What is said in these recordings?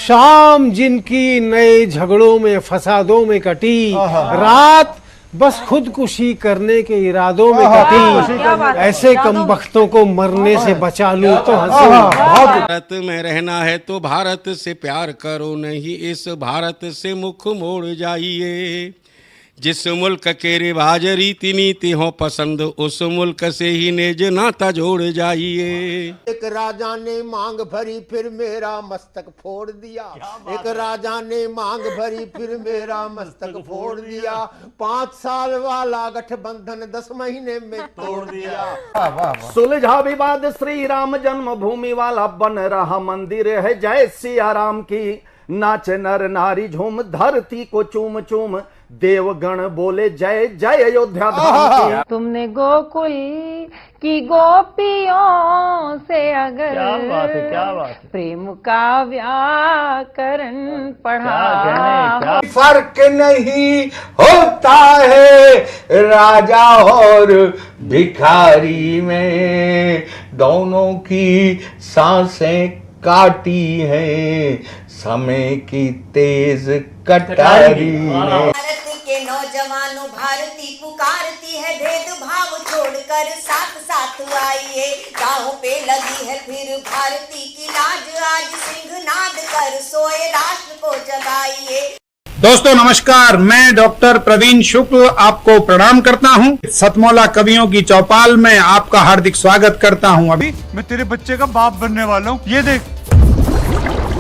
शाम जिनकी नए झगड़ों में फसादों में कटी, रात बस खुदकुशी करने के इरादों में कटी, ऐसे कमबख्तों को मरने से बचा लूं तो हंसूं। भारत में रहना है तो भारत से प्यार करो, नहीं इस भारत से मुख मोड़ जाइए। जिस मुल्क के रिवाज रीति नीति हो पसंद, उस मुल्क से ही नेज नाता जोड़ जाइए। एक राजा ने मांग भरी फिर मेरा मस्तक फोड़ दिया। एक राजा ने मांग भरी फिर मेरा मस्तक फोड़ दिया। 5 साल वाला गठबंधन 10 महीने में तोड़ दिया। सुलझा विवाद श्री राम जन्मभूमि वाला, बन रहा मंदिर है जय सिया राम की। नाच नर नारी झूम धरती को चूम चूम, देवगण बोले जय जय अयोध्या धाम की। तुमने गोकुल की गोपियों से अगर क्या बात है। प्रेम का व्याकरण पढ़ा, फर्क नहीं होता है राजा और भिखारी में, दोनों की सांसें काटी हैं समय की तेज कटारी ने। भारत के नौजवानों भारती पुकारती है, भेदभाव छोड़कर साथ साथ आइए। गाँव पे लगी है फिर भारती की लाज, आज सिंहनाद कर सोए राष्ट्र को जगाइए। दोस्तों नमस्कार, मैं डॉक्टर प्रवीण शुक्ल आपको प्रणाम करता हूं। सतमौला कवियों की चौपाल में आपका हार्दिक स्वागत करता हूं। अभी मैं तेरे बच्चे का बाप बनने वाला हूँ, ये देख।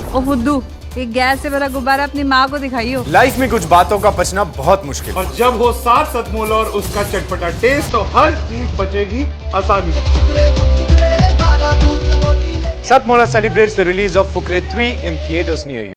ओ फुद्दू, एक गैस से भरा गुब्बारा अपनी माँ को दिखाइयो। लाइफ में कुछ बातों का बचना बहुत मुश्किल, और जब हो साथ सतमौला और उसका चटपटा टेस्ट, तो हर चीज बचेगी आसानी से। Satmola celebrates the release of Fukre 3 in theaters near you.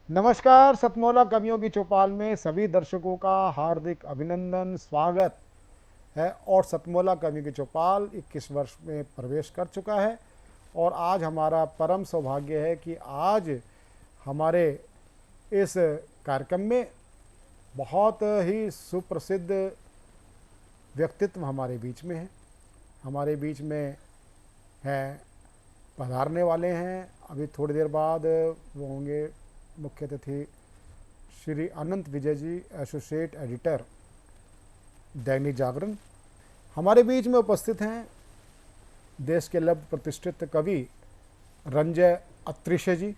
नमस्कार, सतमौला कवियों की चौपाल में सभी दर्शकों का हार्दिक अभिनंदन, स्वागत है। और सतमौला कवियों की चौपाल 21 वर्ष में प्रवेश कर चुका है और आज हमारा परम सौभाग्य है कि आज हमारे इस कार्यक्रम में बहुत ही सुप्रसिद्ध व्यक्तित्व हमारे बीच में हैं। हमारे बीच में हैं, पधारने वाले हैं। अभी थोड़ी देर बाद वो होंगे मुख्य अतिथि श्री अनंत विजय जी, एसोसिएट एडिटर दैनिक जागरण। हमारे बीच में उपस्थित हैं देश के लब्ध प्रतिष्ठित कवि रंजय अत्रिशे जी।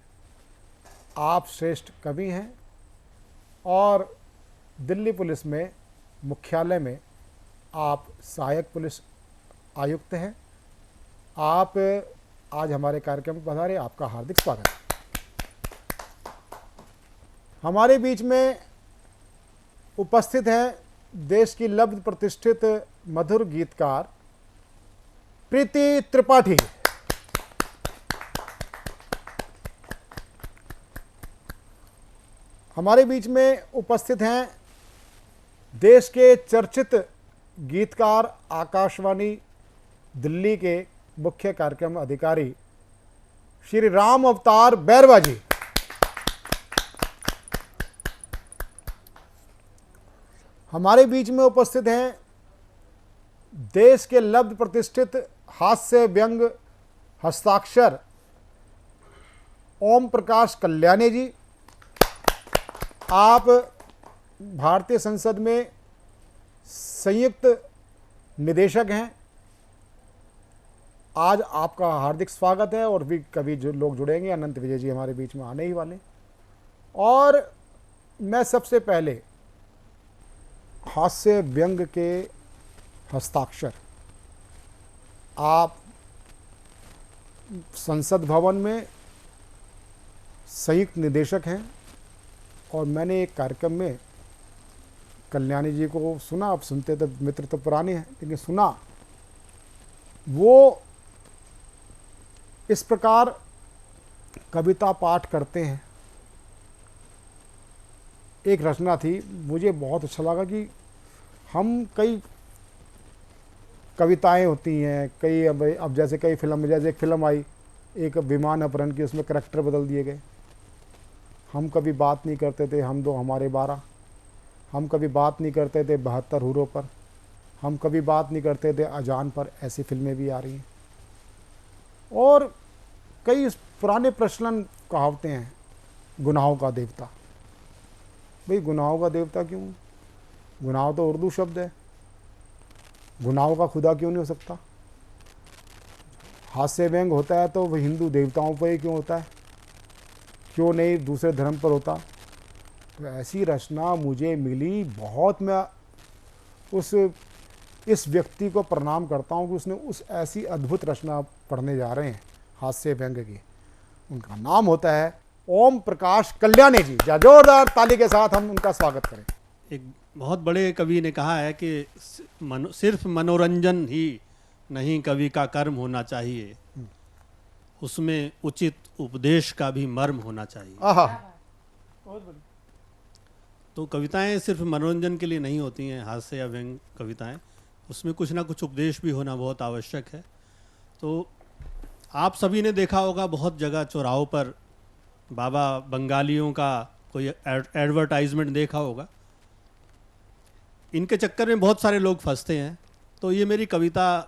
आप श्रेष्ठ कवि हैं और दिल्ली पुलिस में मुख्यालय में आप सहायक पुलिस आयुक्त हैं। आप आज हमारे कार्यक्रम में पधारे, आपका हार्दिक स्वागत है। हमारे बीच में उपस्थित हैं देश की लब्ध प्रतिष्ठित मधुर गीतकार प्रीति त्रिपाठी। हमारे बीच में उपस्थित हैं देश के चर्चित गीतकार, आकाशवाणी दिल्ली के मुख्य कार्यक्रम अधिकारी श्री राम अवतार बैरवा जी। हमारे बीच में उपस्थित हैं देश के लब्ध प्रतिष्ठित हास्य व्यंग हस्ताक्षर ओम प्रकाश कल्याणी जी। आप भारतीय संसद में संयुक्त निदेशक हैं। आज आपका हार्दिक स्वागत है। और भी कभी जो लोग जुड़ेंगे, अनंत विजय जी हमारे बीच में आने ही वाले। और मैं सबसे पहले हास्य व्यंग के हस्ताक्षर, आप संसद भवन में संयुक्त निदेशक हैं और मैंने एक कार्यक्रम में कल्याणी जी को सुना, अब सुनते तो मित्र तो पुराने हैं लेकिन सुना, वो इस प्रकार कविता पाठ करते हैं। एक रचना थी, मुझे बहुत अच्छा लगा कि हम कई कविताएं होती हैं, कई अब जैसे कई फिल्म में, जैसे एक फिल्म आई एक विमान अपहरण की, उसमें करैक्टर बदल दिए गए। हम कभी बात नहीं करते थे हम दो हमारे 12, हम कभी बात नहीं करते थे 72 हूरों पर, हम कभी बात नहीं करते थे अजान पर। ऐसी फिल्में भी आ रही हैं और कई पुराने प्रचलन कहावतें हैं। गुनाहों का देवता, भाई गुनाहों का देवता क्यों? गुनाह तो उर्दू शब्द है, गुनाहों का खुदा क्यों नहीं हो सकता? हास्य व्यंग होता है तो वह हिंदू देवताओं पर ही क्यों होता है, क्यों नहीं दूसरे धर्म पर होता? तो ऐसी रचना मुझे मिली, बहुत मैं इस व्यक्ति को प्रणाम करता हूँ कि उसने उस ऐसी अद्भुत रचना पढ़ने जा रहे हैं हास्य व्यंग की। उनका नाम होता है ओम प्रकाश कल्याणी जी। जोरदार ताली के साथ हम उनका स्वागत करें। एक बहुत बड़े कवि ने कहा है कि सिर्फ मनोरंजन ही नहीं कवि का कर्म होना चाहिए, उसमें उचित उपदेश का भी मर्म होना चाहिए। तो कविताएं सिर्फ मनोरंजन के लिए नहीं होती हैं, हास्य या व्यंग कविताएं, उसमें कुछ ना कुछ उपदेश भी होना बहुत आवश्यक है। तो आप सभी ने देखा होगा बहुत जगह चौराहों पर बाबा बंगालियों का कोई एडवर्टाइजमेंट देखा होगा। इनके चक्कर में बहुत सारे लोग फंसते हैं। तो ये मेरी कविता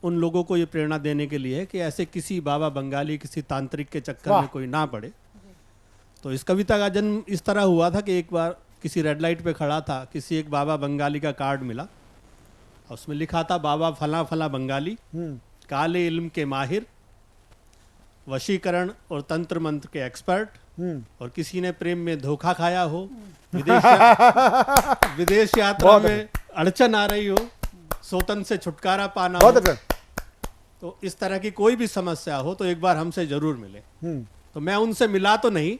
उन लोगों को ये प्रेरणा देने के लिए है कि ऐसे किसी बाबा बंगाली, किसी तांत्रिक के चक्कर में कोई ना पड़े। तो इस कविता का जन्म इस तरह हुआ था कि एक बार किसी रेड लाइट पे खड़ा था, किसी एक बाबा बंगाली का कार्ड मिला, उसमें लिखा था बाबा फला फला बंगाली, काले इल्म के माहिर, वशीकरण और तंत्र मंत्र के एक्सपर्ट, और किसी ने प्रेम में धोखा खाया हो, विदेश यात्रा में अड़चन आ रही हो, सोतन से छुटकारा पाना हो, तो इस तरह की कोई भी समस्या हो तो एक बार हमसे जरूर मिले। तो मैं उनसे मिला तो नहीं,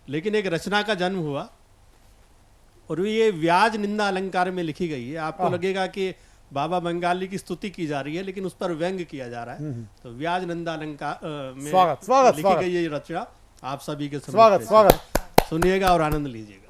लेकिन एक रचना का जन्म हुआ और ये व्याज निंदा अलंकार में लिखी गई है। आपको लगेगा कि बाबा बंगाली की स्तुति की जा रही है लेकिन उस पर व्यंग किया जा रहा है। तो व्याज निंदा अलंकार में लिखी गई ये रचना आप सभी के स्वागत सुनिएगा और आनंद लीजिएगा।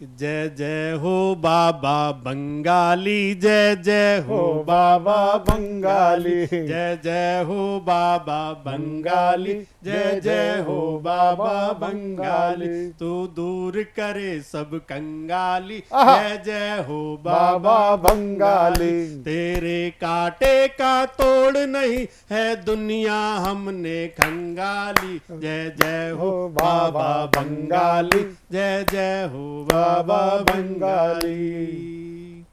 जय जय हो बाबा बंगाली, जय जय हो बाबा बंगाली, जय जय हो बाबा बंगाली, जय जय हो बाबा बंगाली, तू दूर करे सब कंगाली, जय जय हो बाबा बंगाली, तेरे कांटे का तोड़ नहीं है दुनिया हमने खंगाली, जय जय हो बाबा बंगाली, जय जय हो बाबा बंगाली।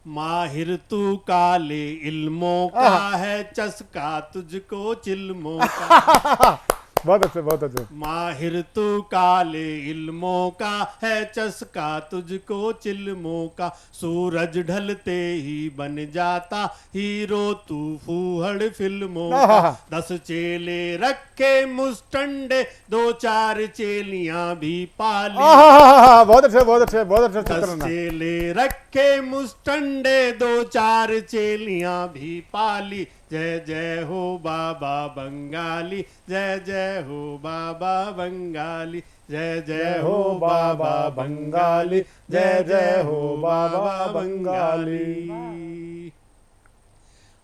माहिर तू काले इल्मों का है, चस्का तुझको चिल्मों का। बहुत अच्छे, बहुत अच्छे। माहिर तू काले इल्मों का है, चस्का तुझको चिल्मों का, सूरज ढलते ही बन जाता हीरो तू फूहड़ फिल्मों का, 10 चेले रखे मुस्टंडे, 2-4 चेलियां भी पाली। बहुत अच्छे, बहुत अच्छे, बहुत अच्छे। 10 चेले रखे मुस्टंडे, 2-4 चेलियां भी पाली, जय जय हो बाबा बंगाली, जय जय हो बाबा बंगाली, जय जय हो बाबा बंगाली, जय जय हो बाबा बंगाली।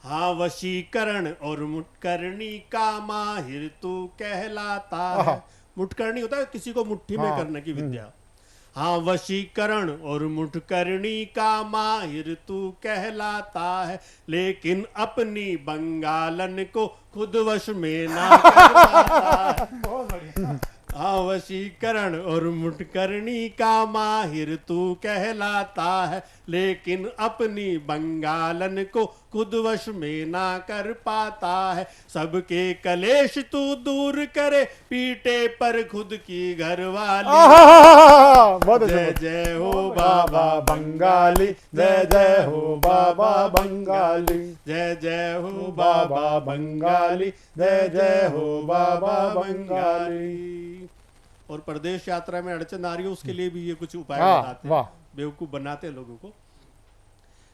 हाँ वशीकरण और मुटकरणी का माहिर तू कहलाता है। मुटकरणी होता है किसी को मुट्ठी में करने की विद्या। हाँ वशीकरण और मुठकरणी का माहिर तू कहलाता है, लेकिन अपनी बंगालन को खुद वश में ना कर पाता। हाँ वशीकरण और मुठकरणी का माहिर तू कहलाता है, लेकिन अपनी बंगालन को खुद वश में ना कर पाता है। सबके कलेश तू दूर करे, पीटे पर खुद की घरवाली। जय जय हो बाबा बंगाली, जय जय हो बाबा बंगाली, जय जय हो बाबा बंगाली, जय जय हो बाबा बंगाली। और प्रदेश यात्रा में अड़चन आ रही हो उसके लिए भी ये कुछ उपाय हाँ, बताते वाह। हैं, बेवकूफ बनाते हैं लोगों को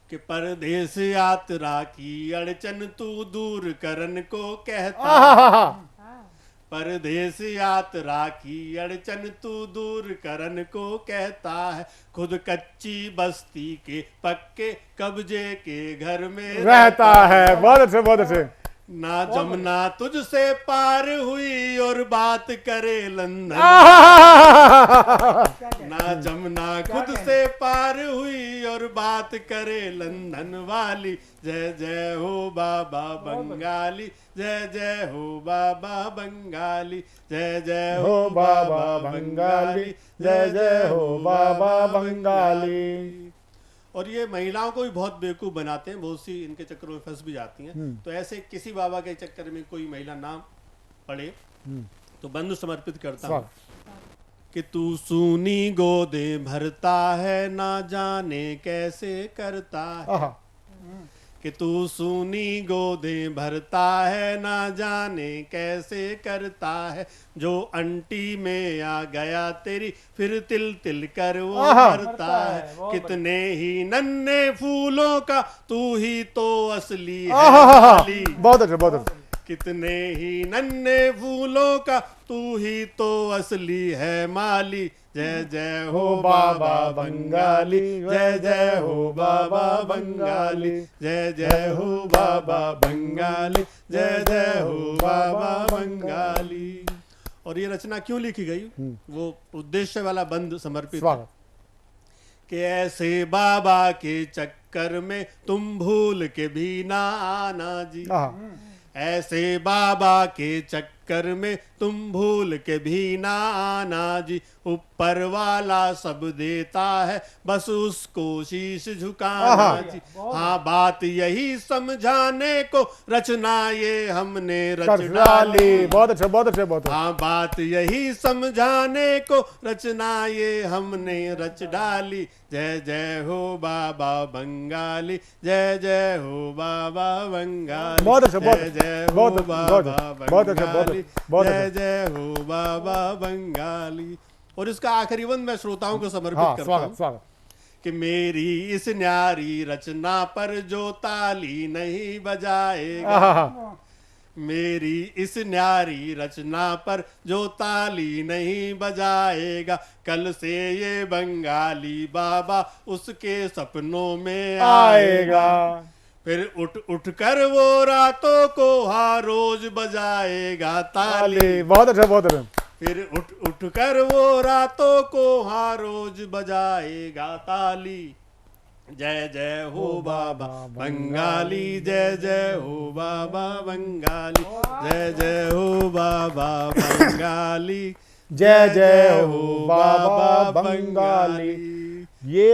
कि परदेश यात्रा की अड़चन तू दूर करन को कहता आहा, परदेश यात्रा की अड़चन तू दूर करन को कहता है, खुद कच्ची बस्ती के पक्के कब्जे के घर में रहता है। बहुत अच्छे, बहुत अच्छे। ना जमुना तुझसे पार हुई और बात करे लंदन, ना जमुना खुद से पार हुई और बात करे लंदन वाली, जय जय हो बाबा बंगाली, जय जय हो बाबा बंगाली, जय जय हो बाबा बंगाली, जय जय हो बाबा बंगाली। और ये महिलाओं को भी बहुत बेवकूफ बनाते हैं, बहुत सी इनके चक्करों में फंस भी जाती हैं। तो ऐसे किसी बाबा के चक्कर में कोई महिला ना पड़े तो बंधु समर्पित करता हूं कि तू सूनी गोदे भरता है ना जाने कैसे करता है, आहा, कि तू सूनी गोदे भरता है ना जाने कैसे करता है, जो अंटी में आ गया तेरी फिर तिल तिल कर वो आहा। भरता है, कितने ही नन्हे फूलों का तू ही तो असली है आहा, माली, बहुत अच्छे, बहुत अच्छे। कितने ही नन्हे फूलों का तू ही तो असली है माली, जय जय हो बाबा बंगाली, जय जय हो बाबा बंगाली, जय जय हो बाबा बंगाली, जय जय हो बाबा बंगाली। और ये रचना क्यों लिखी गई, वो उद्देश्य वाला बंद समर्पित है कि ऐसे बाबा के चक्कर में तुम भूल के भी ना आना जी, ऐसे बाबा के चक्कर में तुम भूल के भी ना आना जी, ऊपर वाला सब देता है बस उसको शीश झुकाना जी, हाँ बात यही समझाने को रचना ये हमने रच डाली, बहुत अच्छे, बहुत अच्छे, बहुत अच्छे। हाँ बात यही समझाने को रचना ये हमने रच डाली, जय जय हो बाबा बंगाली, जय जय हो बाबा बंगाली, बहुत अच्छे, बहुत जय जय हो बहुत बाबा बहुत अच्छे, बंगाली, बहुत जय अच्छे। जय हो बाबा बंगाली। और इसका आखिरी बंद मैं श्रोताओं को समर्पित हाँ, करता स्वागत, हूँ स्वागत। कि मेरी इस न्यारी रचना पर जो ताली नहीं बजाएगा, आहा, मेरी इस न्यारी रचना पर जो ताली नहीं बजाएगा, कल से ये बंगाली बाबा उसके सपनों में आएगा, फिर उठ उठ कर वो रातों को हर रोज बजाएगा ताली, बहुत अच्छा, बहुत अच्छा। फिर उठ उठ कर वो रातों को हर रोज बजाएगा ताली, जय जय हो बाबा बंगाली, जय जय हो बाबा बंगाली, जय जय हो बाबा बंगाली, जय जय हो बाबा बंगाली। ये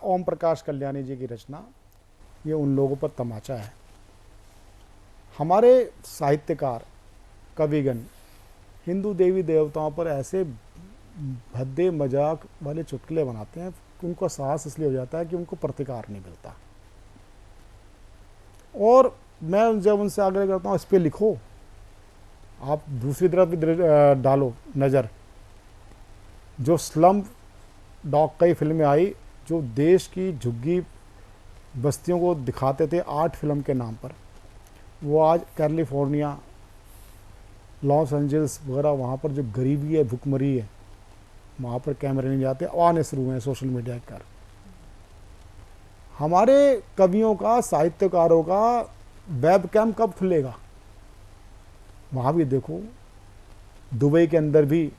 ओम प्रकाश कल्याणी जी की रचना, ये उन लोगों पर तमाचा है। हमारे साहित्यकार कविगण हिंदू देवी देवताओं पर ऐसे भद्दे मजाक वाले चुटकुले बनाते हैं कि उनको साहस इसलिए हो जाता है कि उनको प्रतिकार नहीं मिलता। और मैं जब उनसे आग्रह करता हूँ इस पर लिखो, आप दूसरी तरफ भी डालो नज़र। जो स्लम डॉग कई फिल्में आई जो देश की झुग्गी बस्तियों को दिखाते थे आर्ट फिल्म के नाम पर, वो आज कैलिफोर्निया, लॉस एंजल्स वगैरह वहाँ पर जो गरीबी है, भुखमरी है, वहाँ पर कैमरे नहीं जाते, आने शुरू हुए हैं सोशल मीडिया कर। हमारे कवियों का, साहित्यकारों का वेब कैम कब खुलेगा? वहाँ भी देखो, दुबई के अंदर भी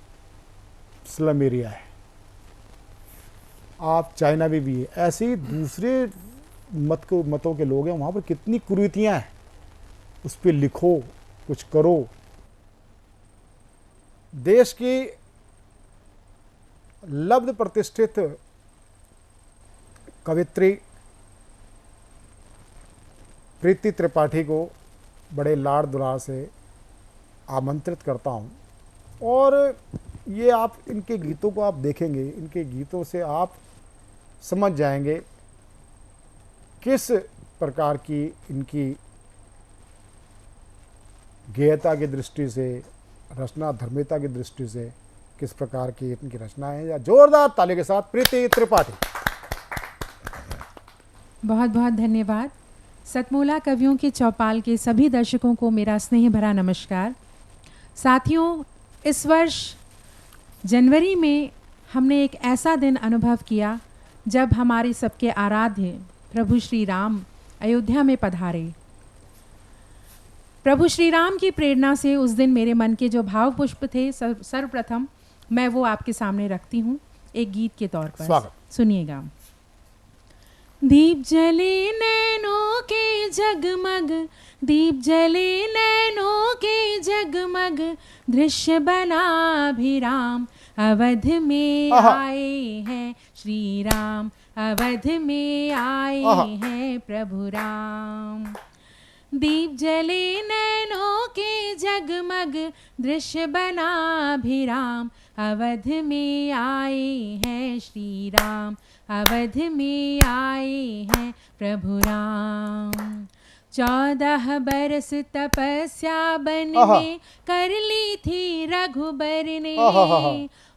स्लम एरिया है, आप चाइना में भी है, ऐसे ही दूसरे मतों के लोग हैं, वहाँ पर कितनी कुरीतियाँ हैं, उस पर लिखो, कुछ करो। देश की लब्ध प्रतिष्ठित कवित्री प्रीति त्रिपाठी को बड़े लाड़ दुलार से आमंत्रित करता हूँ, और ये आप इनके गीतों को आप देखेंगे, इनके गीतों से आप समझ जाएंगे किस प्रकार की इनकी गेयता की दृष्टि से, रचना धर्मिता की दृष्टि से किस प्रकार की इनकी रचनाएं हैं। या जोरदार ताली के साथ प्रीति त्रिपाठी। बहुत बहुत धन्यवाद। सतमोला कवियों के चौपाल के सभी दर्शकों को मेरा स्नेह भरा नमस्कार। साथियों, इस वर्ष जनवरी में हमने एक ऐसा दिन अनुभव किया जब हमारे सबके आराध्य प्रभु श्री राम अयोध्या में पधारे। प्रभु श्री राम की प्रेरणा से उस दिन मेरे मन के जो भाव पुष्प थे, सर्वप्रथम मैं वो आपके सामने रखती हूँ एक गीत के तौर पर। स्वागत। सुनिएगा। दीप जले नैनों के जगमग, दीप जले नैनों के जगमग, दृश्य बना अभिराम, अवध में आए हैं श्री राम, अवध में आए हैं प्रभु राम। दीप जले नैनों के जगमग, दृश्य बना अभिराम, अवध में आए हैं श्री राम, अवध में आए हैं प्रभु राम। 14 बरस तपस्या बन में कर ली थी रघुबर ने,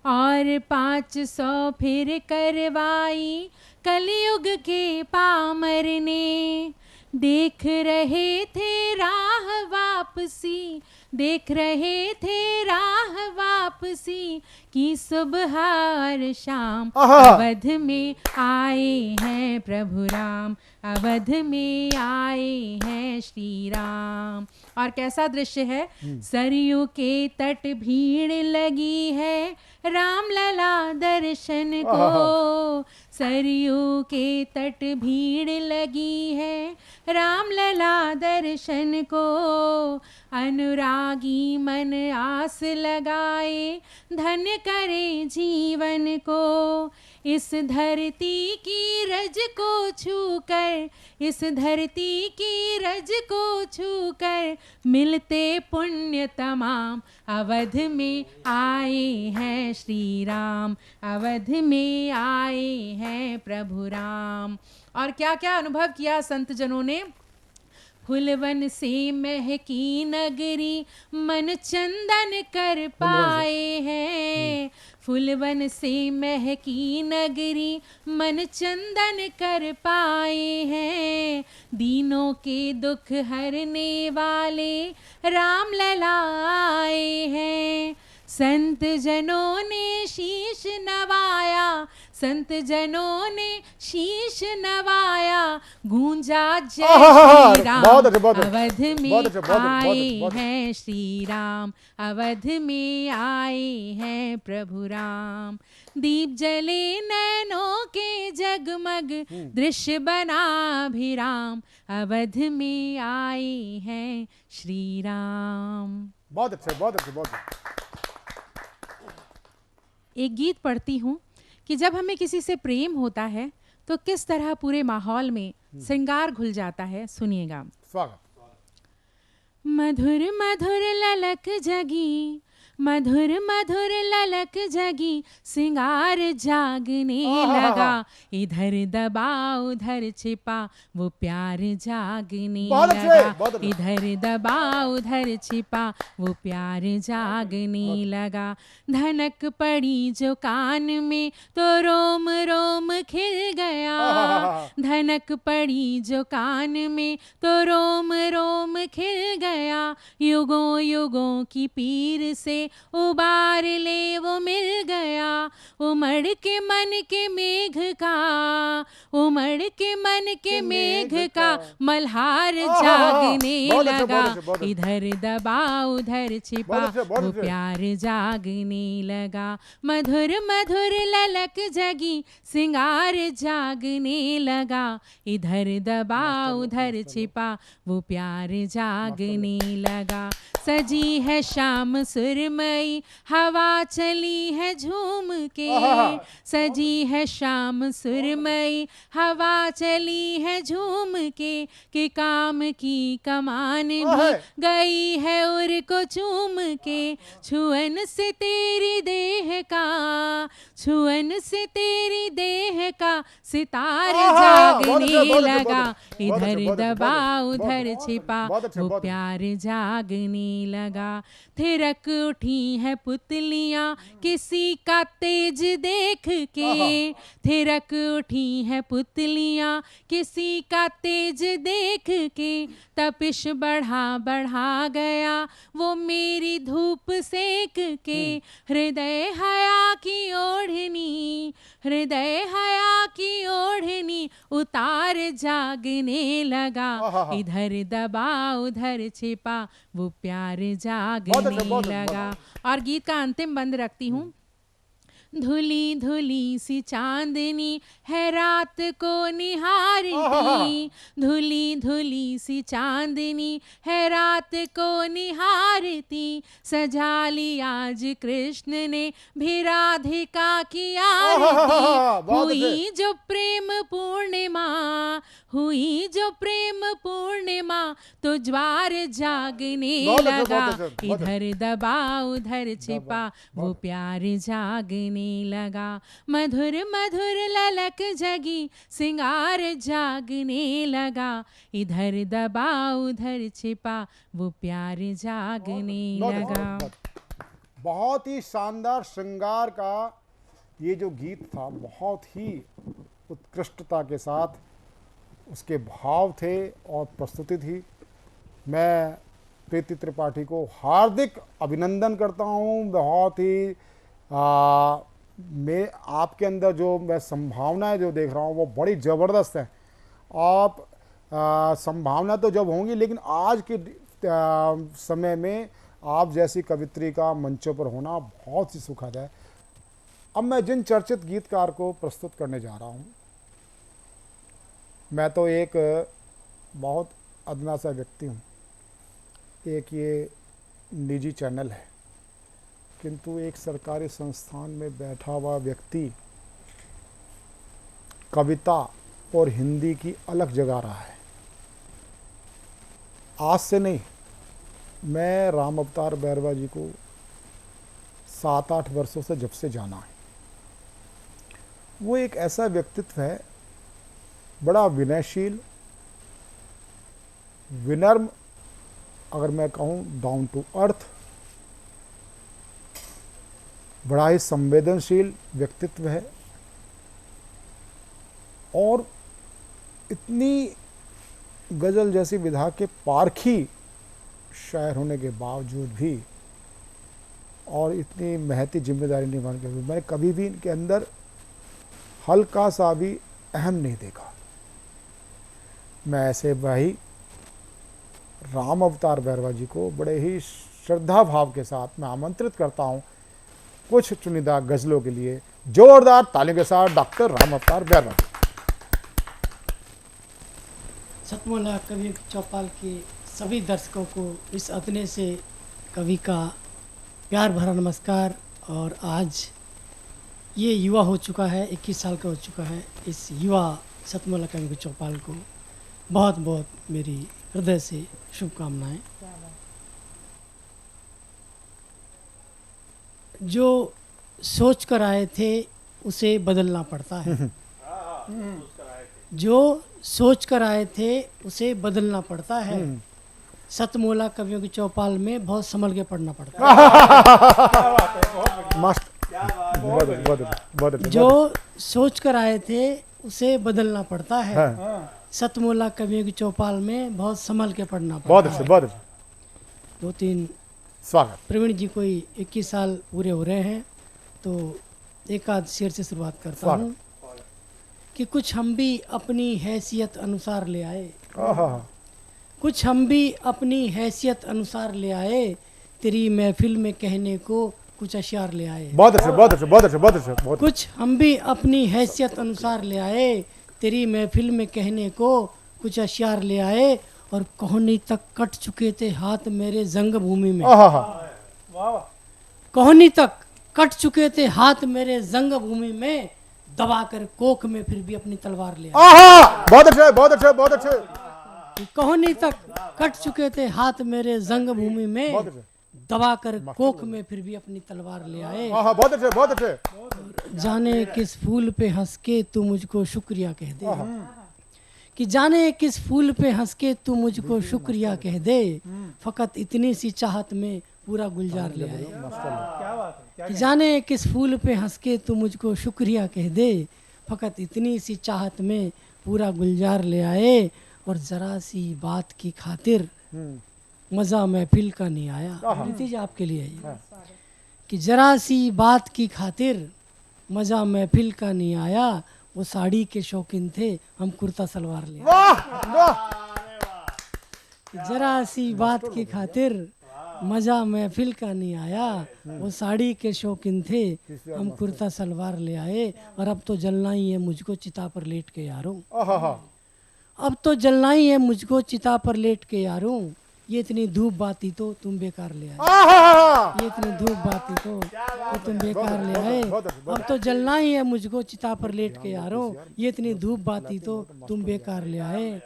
और 500 फिर करवाई कलयुग के पामर ने। देख रहे थे राह वापसी, देख रहे थे राह वापसी, की सुबह और शाम, अवध में आए हैं प्रभु राम, अवध में आए हैं श्री राम। और कैसा दृश्य है, सरयू के तट भीड़ लगी है राम लला दर्शन को, सरयू के तट भीड़ लगी है राम लला दर्शन को। अनुरागी मन आस लगाए धन्य करे जीवन को, इस धरती की रज को छूकर, इस धरती की रज को छूकर, मिलते पुण्य तमाम, अवध में आए हैं श्री राम, अवध में आए हैं प्रभु राम। और क्या क्या अनुभव किया संत जनों ने। फुलवन से महकी नगरी, मन चंदन कर पाए हैं, फुलवन से महकी नगरी, मन चंदन कर पाए हैं। दीनों के दुख हरने वाले राम लला आए हैं। संत जनों ने शीश नवाया, संत जनों ने शीश नवाया, गूंजा जय श्री राम, अवध में आए हैं श्री राम, अवध में आए हैं प्रभु राम। दीप जले नैनों के जगमग, दृश्य बना अभिराम, अवध में आए हैं श्री राम। बहुत अच्छे, बहुत अच्छे, बहुत अच्छे। एक गीत पढ़ती हूँ कि जब हमें किसी से प्रेम होता है तो किस तरह पूरे माहौल में श्रृंगार घुल जाता है। सुनिएगा। स्वागत। मधुर मधुर ललक जगी, मधुर मधुर ललक जगी, सिंगार जागने लगा, इधर दबा उधर छिपा, वो प्यार जागने लगा, इधर दबा उधर छिपा, वो प्यार जागने लगा। धनक पड़ी जो कान में तो रोम रोम खिल गया, धनक पड़ी जो कान में तो रोम रोम खिल गया। युगों युगों की पीर से उबार ले वो मिल गया, उमड़ के मन के मेघ का, उमड़ के मन के मेघ का, मल्हार जागने लगा, इधर दबा उधर छिपा, वो प्यार जागने लगा। मधुर मधुर ललक जगी, सिंगार जागने लगा, इधर दबा उधर छिपा, वो प्यार जागने लगा। सजी है शाम सुरमई, हवा चली है झूम के, सजी है शाम सुरमई, हवा चली है झूम के, कि काम की कमान भी गई है उर को चूम के। छुअन से तेरी देह का, छुअन से तेरी देह का सितार जागने लगा, इधर दबा उधर छिपा वो प्यार जागने लगा। थिरक उठी है पुतलियां किसी का तेज देख के, थिरक उठी है पुतलियां किसी का तेज देख के, तपिश बढ़ा बढ़ा गया वो मेरी धूप सेक के। हृदय हया की ओढ़नी, हृदय हया की ओढ़नी उतार जागने लगा, इधर दबा उधर छिपा वो प्यार जागने लगा। और गीत का अंतिम बंद रखती हूँ। धुली धुली सी चांदनी है रात को निहारती, धुली धुली सी चांदनी है रात को निहारती, सजा ली आज कृष्ण ने भी राधिका की आरती। हुई जो प्रेम पूर्णिमा, हुई जो प्रेम पूर्णिमा, तो ज्वार जागने लगा, इधर दबा उधर छिपा वो प्यार जागने लगा। मधुर मधुर ललक जगी सिंगार जागने लगा, इधर दबा उधर छिपा वो प्यार जागने लगा। बहुत ही शानदार श्रृंगार का ये जो गीत था, बहुत ही उत्कृष्टता के साथ उसके भाव थे और प्रस्तुति थी। मैं प्रीति त्रिपाठी को हार्दिक अभिनंदन करता हूँ। बहुत ही मैं आपके अंदर जो मैं संभावनाएं जो देख रहा हूँ वो बड़ी ज़बरदस्त है। आप संभावना तो जब होंगी, लेकिन आज के समय में आप जैसी कवित्री का मंचों पर होना बहुत ही सुखद है। अब मैं जिन चर्चित गीतकार को प्रस्तुत करने जा रहा हूँ, मैं तो एक बहुत अदना सा व्यक्ति हूँ। एक ये निजी चैनल है, किंतु एक सरकारी संस्थान में बैठा हुआ व्यक्ति कविता और हिंदी की अलग जगा रहा है। आज से नहीं, मैं राम अवतार बैरवा जी को 7-8 वर्षों से जब से जाना है। वो एक ऐसा व्यक्तित्व है, बड़ा विनयशील, विनम्र, अगर मैं कहूँ डाउन टू अर्थ, बड़ा ही संवेदनशील व्यक्तित्व है। और इतनी गज़ल जैसी विधा के पारखी शायर होने के बावजूद भी और इतनी महती जिम्मेदारी निभाने के बावजूद मैंने कभी भी इनके अंदर हल्का सा भी अहम नहीं देखा। मैं ऐसे भाई राम अवतार बैरवा जी को बड़े ही श्रद्धा भाव के साथ मैं आमंत्रित करता हूँ कुछ चुनिंदा गज़लों के लिए। जोरदार तालियों के साथ डॉक्टर राम अवतार बैरवा। सतमोला कवि चौपाल के सभी दर्शकों को इस अतने से कवि का प्यार भरा नमस्कार। और आज ये युवा हो चुका है, 21 साल का हो चुका है। इस युवा सतमोला कवि चौपाल को बहुत बहुत मेरी हृदय से शुभकामनाएं। जो सोच कर आए थे उसे बदलना पड़ता है, जो सोच कर आए थे उसे बदलना पड़ता है। सतमोला कवियों की चौपाल में बहुत संभल के पढ़ना पड़ता है। जो सोच कर आए थे उसे बदलना पड़ता है। सतमोला कवियों की चौपाल में बहुत संभल के पढ़ना पड़ता है। बहुत अच्छे। 2-3 स्वागत। प्रवीण जी कोई 21 साल पूरे हो रहे हैं, तो एक आध शेर से शुरुआत करता हूँ कि कुछ हम भी अपनी हैसियत अनुसार ले आए, कुछ हम भी अपनी हैसियत अनुसार ले आए, तेरी महफिल में कहने को कुछ अशियार ले आए। बहुत अच्छे, बहुत अच्छे, बहुत अच्छे, बहुत अच्छे। कुछ हम भी अपनी हैसियत अनुसार ले आए, तेरी महफिल में कहने को कुछ अशियार ले आए, और कोहनी तक कट चुके थे हाथ मेरे जंग भूमि में। कोहनी तक कट चुके थे हाथ मेरे जंग भूमि में, दबाकर कोख में फिर भी अपनी तलवार ले आए। बहुत अच्छे, बहुत अच्छे, बहुत अच्छे। कोहनी तक कट चुके थे हाथ मेरे जंग भूमि में, दबाकर कोख में फिर भी अपनी तलवार ले आए। बहुत अच्छे, बहुत अच्छे। जाने किस फूल पे हंस के तू मुझको शुक्रिया कह दे, कि जाने किस फूल पे हंस के तू मुझको शुक्रिया कह दे, फकत इतनी सी चाहत में पूरा गुलजार ले आए। कि जाने किस फूल पे हंस के तू मुझको शुक्रिया कह दे, फकत इतनी सी चाहत में पूरा गुलजार ले आए, और ज़रा सी बात की खातिर मज़ा महफिल का नहीं आया। प्रीति जी आपके लिए ये, कि ज़रा सी बात की खातिर मज़ा महफिल का नहीं आया, वो साड़ी के शौकीन थे हम कुर्ता सलवार ले आए। कि ज़रा सी बात की खातिर मज़ा महफिल का नहीं आया, वो साड़ी के शौकीन थे हम कुर्ता सलवार ले आए, और अब तो जलना ही है मुझको चिता पर लेट के यारों, अब तो जलना ही है मुझको चिता पर लेट के यारों, ये इतनी धूप बाती तो तुम बेकार ले आए, ये इतनी धूप बाती तो तुम बेकार ले आए, अब तो जलना ही है मुझको चिता पर लेट के यारों, ये इतनी धूप बाती तो तुम बेकार ले आए,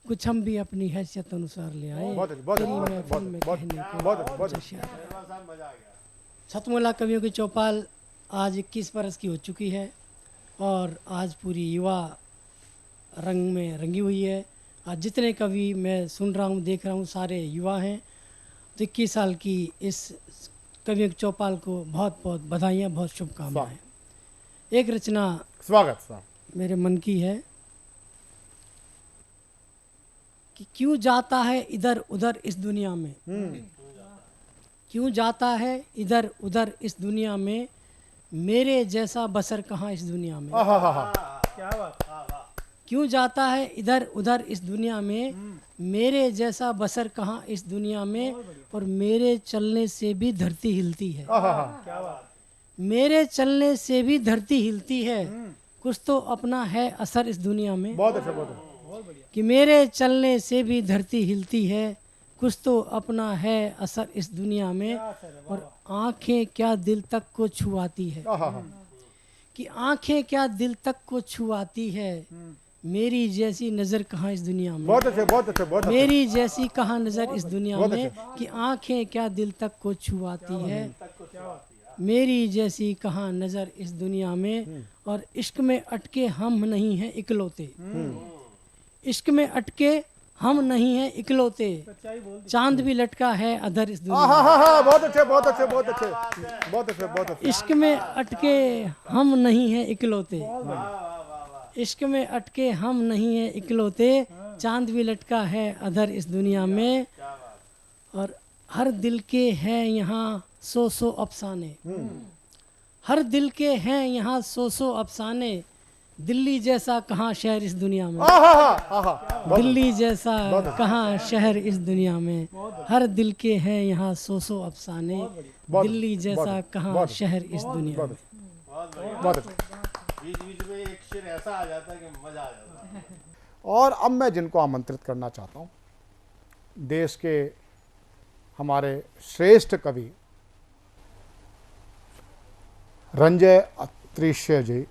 कुछ हम भी अपनी हैसियत अनुसार ले आए, तेरी महफिल में कहने को जश यार। सतमोला कवियों की चौपाल आज 21 बरस की हो चुकी है, और आज पूरी युवा रंग में रंगी हुई है। आज जितने कवि मैं सुन रहा हूँ, देख रहा हूँ, सारे युवा हैं। तो 21 साल की इस कवियों की चौपाल को बहुत बहुत बधाइयाँ, बहुत शुभकामनाएं। एक रचना स्वागत मेरे मन की है कि क्यों जाता है इधर उधर इस दुनिया में, क्यों जाता है इधर उधर इस दुनिया में, मेरे जैसा बसर कहाँ इस दुनिया में। क्या बात, क्यों जाता है इधर उधर इस दुनिया में, मेरे जैसा बसर कहाँ इस दुनिया में, और मेरे चलने से भी धरती हिलती है, मेरे चलने से भी धरती हिलती है, कुछ तो अपना है असर इस दुनिया में। बहुत अच्छा, बहुत बढ़िया। कि मेरे चलने से भी धरती हिलती है, कुछ तो अपना है असर इस दुनिया में, और आंखें क्या दिल तक को छुआती है, कि आंखें क्या दिल तक को छुआती है, मेरी जैसी नजर कहाँ इस दुनिया में। बहुत अच्छे, बहुत अच्छे, बहुत अच्छे। मेरी जैसी कहाँ नजर इस दुनिया में, कि आंखें क्या दिल तक को छुआती है, मेरी जैसी कहाँ नजर इस दुनिया में, और इश्क में अटके हम नहीं हैं इकलौते, इश्क में अटके हम नहीं हैं इकलौते, चांद भी लटका है अधर इस दुनिया में। बहुत अच्छे, बहुत अच्छे, बहुत अच्छे, बहुत अच्छे, बहुत अच्छे। इश्क में अटके हम नहीं हैं इकलौते, इश्क में अटके हम नहीं हैं इकलौते, चांद भी लटका है अधर इस दुनिया में, और हर दिल के हैं यहाँ सौ सौ अफसाने, हर दिल के हैं यहाँ सौ सौ अफसाने, दिल्ली जैसा कहाँ शहर इस दुनिया में, दिल्ली जैसा कहाँ शहर इस दुनिया में, हर दिल के हैं यहाँ सौ सौ अफसाने, दिल्ली जैसा कहाँ शहर इस दुनिया में। बीच बीच में एक शेर ऐसा आ जाता है कि मजा आ जाता है। और अब मैं जिनको आमंत्रित करना चाहता हूँ, देश के हमारे श्रेष्ठ कवि रंजय अत्रिशय जी,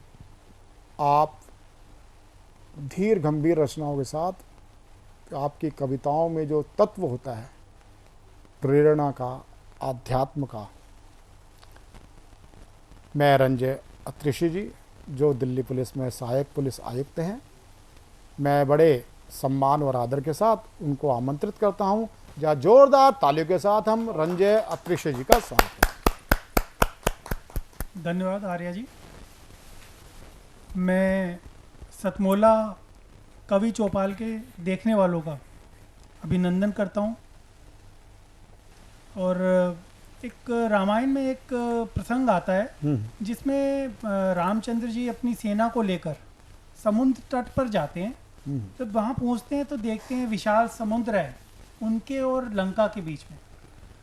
आप धीर गंभीर रचनाओं के साथ आपकी कविताओं में जो तत्व होता है प्रेरणा का, आध्यात्म का, मैं रंजय अत्रिशय जी जो दिल्ली पुलिस में सहायक पुलिस आयुक्त हैं, मैं बड़े सम्मान और आदर के साथ उनको आमंत्रित करता हूं। जहाँ जोरदार तालियों के साथ हम रंजय अत्रिशय जी का स्वागत करें। धन्यवाद आर्या जी। मैं सतमोला कवि चौपाल के देखने वालों का अभिनंदन करता हूं, और एक रामायण में एक प्रसंग आता है जिसमें रामचंद्र जी अपनी सेना को लेकर समुद्र तट पर जाते हैं। तो वहाँ पहुँचते हैं तो देखते हैं विशाल समुद्र है उनके और लंका के बीच में।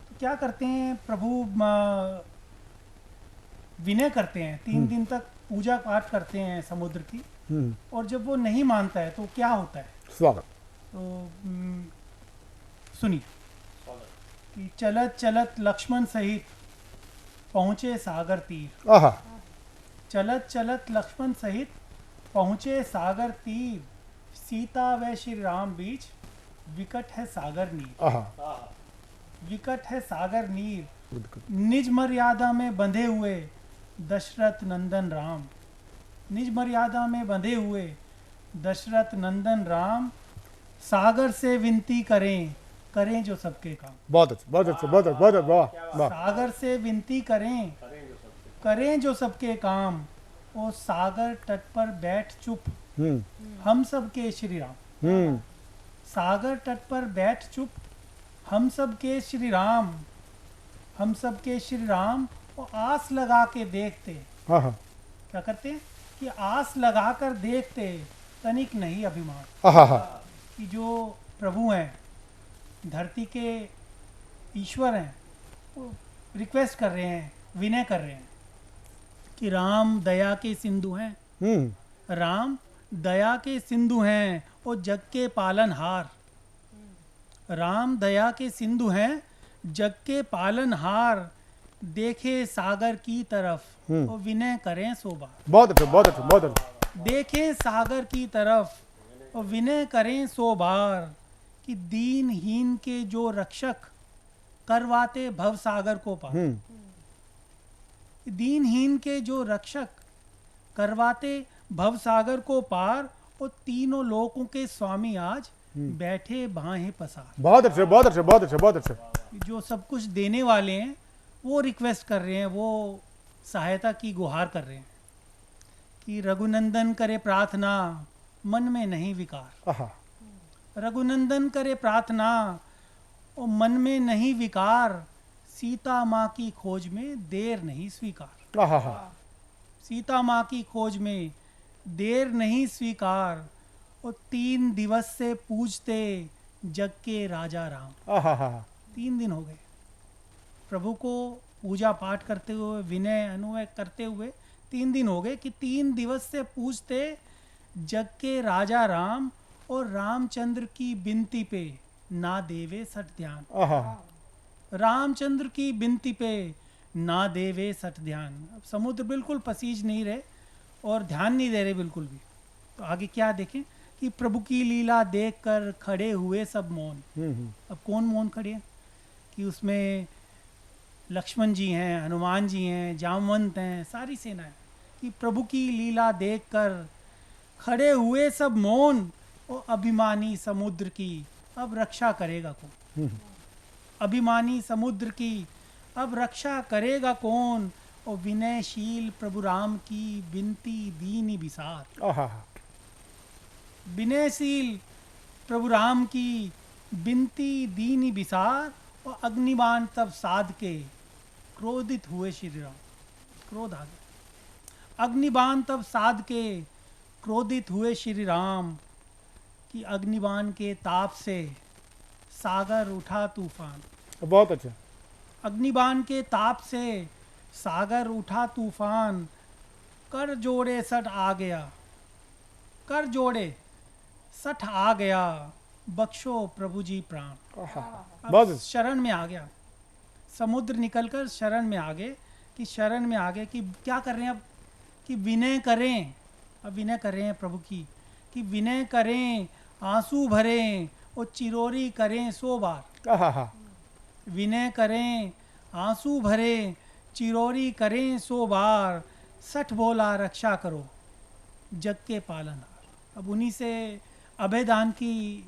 तो क्या करते हैं, प्रभु विनय करते हैं, 3 दिन तक पूजा पाठ करते हैं समुद्र की, और जब वो नहीं मानता है तो क्या होता है। स्वागत। तो सुनिए कि चलत चलत लक्ष्मण सहित पहुँचे सागर तीर, चलत चलत लक्ष्मण सहित पहुँचे सागर तीर, सीता व श्री राम बीच विकट है सागर नीर, विकट है सागर नीर, निज मर्यादा में बंधे हुए दशरथ नंदन राम, निज मर्यादा में बंधे हुए दशरथ नंदन राम, सागर से विनती करें, करें जो सबके काम। बहुत अच्छा, बहुत अच्छा, बहुत अच्छा, बहुत अच्छा, वाह वाह। सागर से विनती करें, करें जो सबके काम, ओ सागर तट पर बैठ चुप, हम सब के श्री राम। सागर तट पर बैठ चुप, हम सब के श्री राम, हम सब के श्री राम। वो आस लगा के देखते, हाँ हाँ, क्या करते हैं कि आस लगा कर देखते, तनिक नहीं अभिमान। हाँ हाँ, कि जो प्रभु हैं, धरती के ईश्वर हैं, वो रिक्वेस्ट कर रहे हैं, विनय कर रहे हैं कि राम दया के सिंधु हैं, राम दया के सिंधु हैं, वो जग के पालनहार। राम दया के सिंधु हैं, जग के पालनहार, देखे सागर की तरफ, वो विनय करें सोबा। बहुत अच्छा, बहुत अच्छा, बहुत अच्छा। देखें सागर की तरफ, और विनय करें सो बार, कि दीनहीन के जो रक्षक, करवाते भव सागर को पार। दीनहीन के जो रक्षक, करवाते भव सागर को पार, और तीनों लोकों के स्वामी आज बैठे बाहें पसार। बहुत अच्छे, बहुत अच्छे, बहुत अच्छे, बहुत अच्छे। जो सब कुछ देने वाले हैं, वो रिक्वेस्ट कर रहे हैं, वो सहायता की गुहार कर रहे हैं कि रघुनंदन करे प्रार्थना, मन में नहीं विकार। रघुनंदन करे प्रार्थना, और मन में नहीं विकार, सीता माँ की खोज में देर नहीं स्वीकार। सीता माँ की खोज में देर नहीं स्वीकार, और 3 दिवस से पूजते जग के राजा राम। 3 दिन हो गए प्रभु को पूजा पाठ करते हुए, विनय अनुय करते हुए 3 दिन हो गए कि 3 दिवस से पूजते जग के राजा राम, और रामचंद्र की बिनती पे ना देवे सठ ध्यान। रामचंद्र की बिनती पे ना देवे सठ ध्यान। अब समुद्र बिल्कुल पसीज नहीं रहे और ध्यान नहीं दे रहे बिल्कुल भी। तो आगे क्या देखें कि प्रभु की लीला देखकर खड़े हुए सब मौन। अब कौन मौन खड़े हैं कि उसमें लक्ष्मण जी हैं, हनुमान जी हैं, जामवंत हैं, सारी सेनाएं, कि प्रभु की लीला देखकर खड़े हुए सब मौन, और अभिमानी समुद्र की अब रक्षा करेगा कौन। अभिमानी समुद्र की अब रक्षा करेगा कौन, और विनयशील प्रभु राम की बिनती दीनी विसार। विनयशील प्रभु राम की बिनती दीनी विसार, और अग्निबाण तब साध के क्रोधित हुए श्री राम। क्रोध आ गया। अग्निबाण तब साध के क्रोधित हुए श्री राम, कि अग्निबाण के ताप से सागर उठा तूफान। बहुत अच्छा। अग्निबाण के ताप से सागर उठा तूफान, कर जोड़े सठ आ गया, कर जोड़े सठ आ गया, बख्शो प्रभु जी प्राण। अब शरण में आ गया, समुद्र निकलकर शरण में आ गए, कि शरण में आ गए कि क्या कर रहे हैं अब, कि विनय करें। अब विनय कर रहे हैं प्रभु की, कि विनय करें, आंसू भरें, और चिरोरी करें 100 बार। विनय करें, आंसू भरें, चिरोरी करें 100 बार, सठ बोला रक्षा करो जग के पालनहार। अब उन्हीं से अभयदान की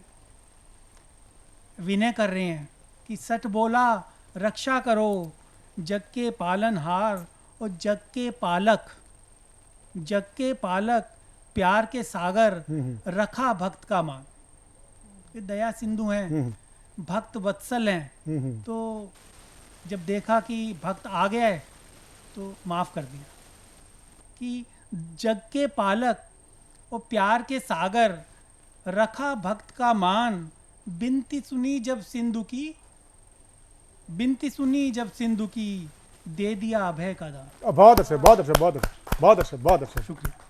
विनय कर रहे हैं कि सठ बोला रक्षा करो जग के पालनहार, और जग के पालक, जग के पालक, प्यार के सागर, रखा भक्त का मान। ये दया सिंधु हैं, भक्त वत्सल हैं। तो जब देखा कि भक्त आ गया है तो माफ कर दिया, कि जग के पालक और प्यार के सागर, रखा भक्त का मान, बिनती सुनी जब सिंधु की, बिनती सुनी जब सिंधु की, दे दिया अभय का दान। बहुत अच्छे, बहुत अच्छे, बहुत अच्छे, बहुत अच्छे, बहुत अच्छे, शुक्रिया।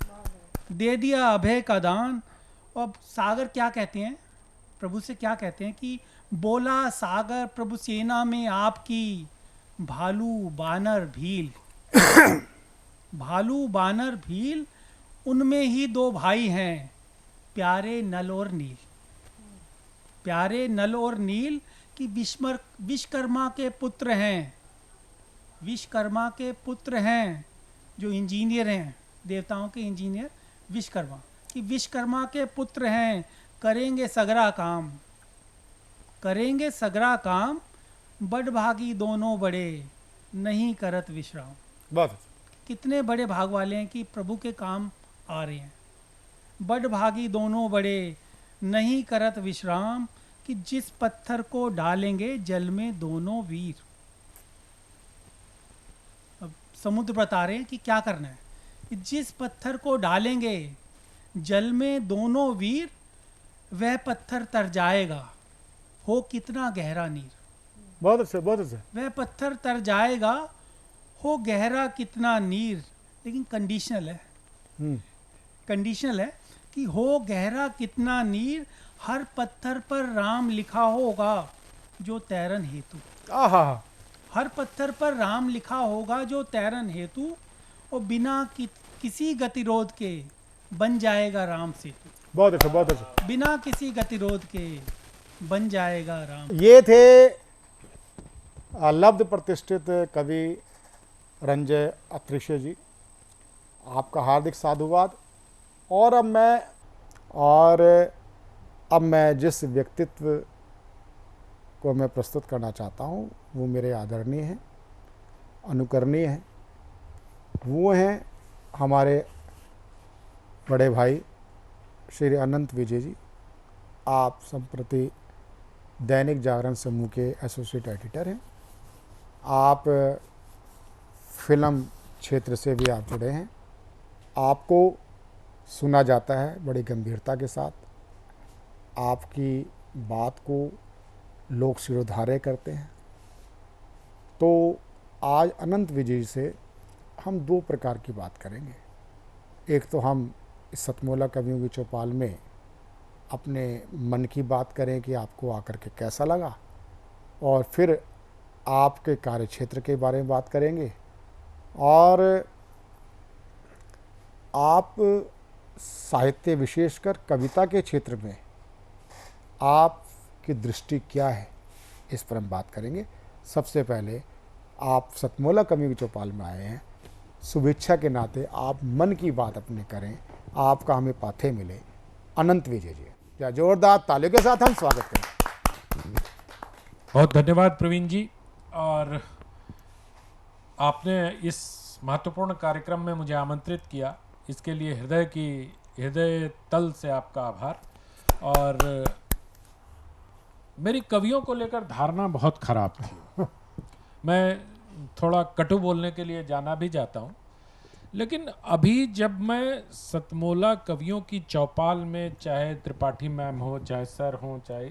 दे दिया अभय का दान। और सागर क्या कहते हैं, प्रभु से क्या कहते हैं कि बोला सागर प्रभु सेना में आपकी, भालू बानर भील। भालू बानर भील, उनमें ही 2 भाई हैं, प्यारे नल और नील। प्यारे नल और नील कि विश्वकर्मा के पुत्र हैं, विश्वकर्मा के पुत्र हैं, जो इंजीनियर हैं, देवताओं के इंजीनियर विश्वकर्मा, कि विश्वकर्मा के पुत्र हैं, करेंगे सगरा काम, करेंगे सगरा काम, बड़ भागी दोनों बड़े, नहीं करत विश्राम। बहुत कितने बड़े भाग वाले हैं कि प्रभु के काम आ रहे हैं। बड़ भागी दोनों बड़े, नहीं करत विश्राम, कि जिस पत्थर को डालेंगे जल में दोनों वीर। अब समुद्र बता रहे हैं कि क्या करना है, कि जिस पत्थर को डालेंगे जल में दोनों वीर, वह पत्थर तर जाएगा, हो कितना गहरा नीर। बहुत अच्छे, बहुत अच्छे। वह पत्थर तर जाएगा, हो गहरा कितना नीर। लेकिन कंडीशनल है, कंडीशनल है कि हो गहरा कितना नीर, हर पत्थर पर राम लिखा होगा जो तैरन हेतु। आहा, हर पत्थर पर राम लिखा होगा जो तैरन हेतु, और बिना किसी गतिरोध के बन जाएगा राम सेतु। बहुत अच्छा, बहुत अच्छा। बिना किसी गतिरोध के बन जाएगा राम। ये थे लब्ध प्रतिष्ठित कवि रंजय अत्रिशे जी, आपका हार्दिक साधुवाद। और अब मैं जिस व्यक्तित्व को मैं प्रस्तुत करना चाहता हूँ वो मेरे आदरणीय हैं, अनुकरणीय हैं। वो हैं हमारे बड़े भाई श्री अनंत विजय जी। आप संप्रति दैनिक जागरण समूह के एसोसिएट एडिटर हैं। आप फिल्म क्षेत्र से भी आप जुड़े हैं। आपको सुना जाता है बड़ी गंभीरता के साथ, आपकी बात को लोग शिरोधार्य करते हैं। तो आज अनंत विजय से हम दो प्रकार की बात करेंगे। एक तो हम इस सतमोला कवियों की चौपाल में अपने मन की बात करें कि आपको आकर के कैसा लगा, और फिर आपके कार्य क्षेत्र के बारे में बात करेंगे, और आप साहित्य विशेषकर कविता के क्षेत्र में आपकी दृष्टि क्या है, इस पर हम बात करेंगे। सबसे पहले आप सतमोला कवियों की चौपाल में आए हैं, शुभेच्छा के नाते आप मन की बात अपने करें, आपका हमें पाथे मिले। अनंत विजय जी, क्या जोरदार तालियों के साथ हम स्वागत करें। बहुत धन्यवाद प्रवीण जी, और आपने इस महत्वपूर्ण कार्यक्रम में मुझे आमंत्रित किया, इसके लिए हृदय तल से आपका आभार। और मेरी कवियों को लेकर धारणा बहुत खराब थी। मैं थोड़ा कटु बोलने के लिए जाना भी जाता हूँ, लेकिन अभी जब मैं सतमोला कवियों की चौपाल में, चाहे त्रिपाठी मैम हो, चाहे सर हो, चाहे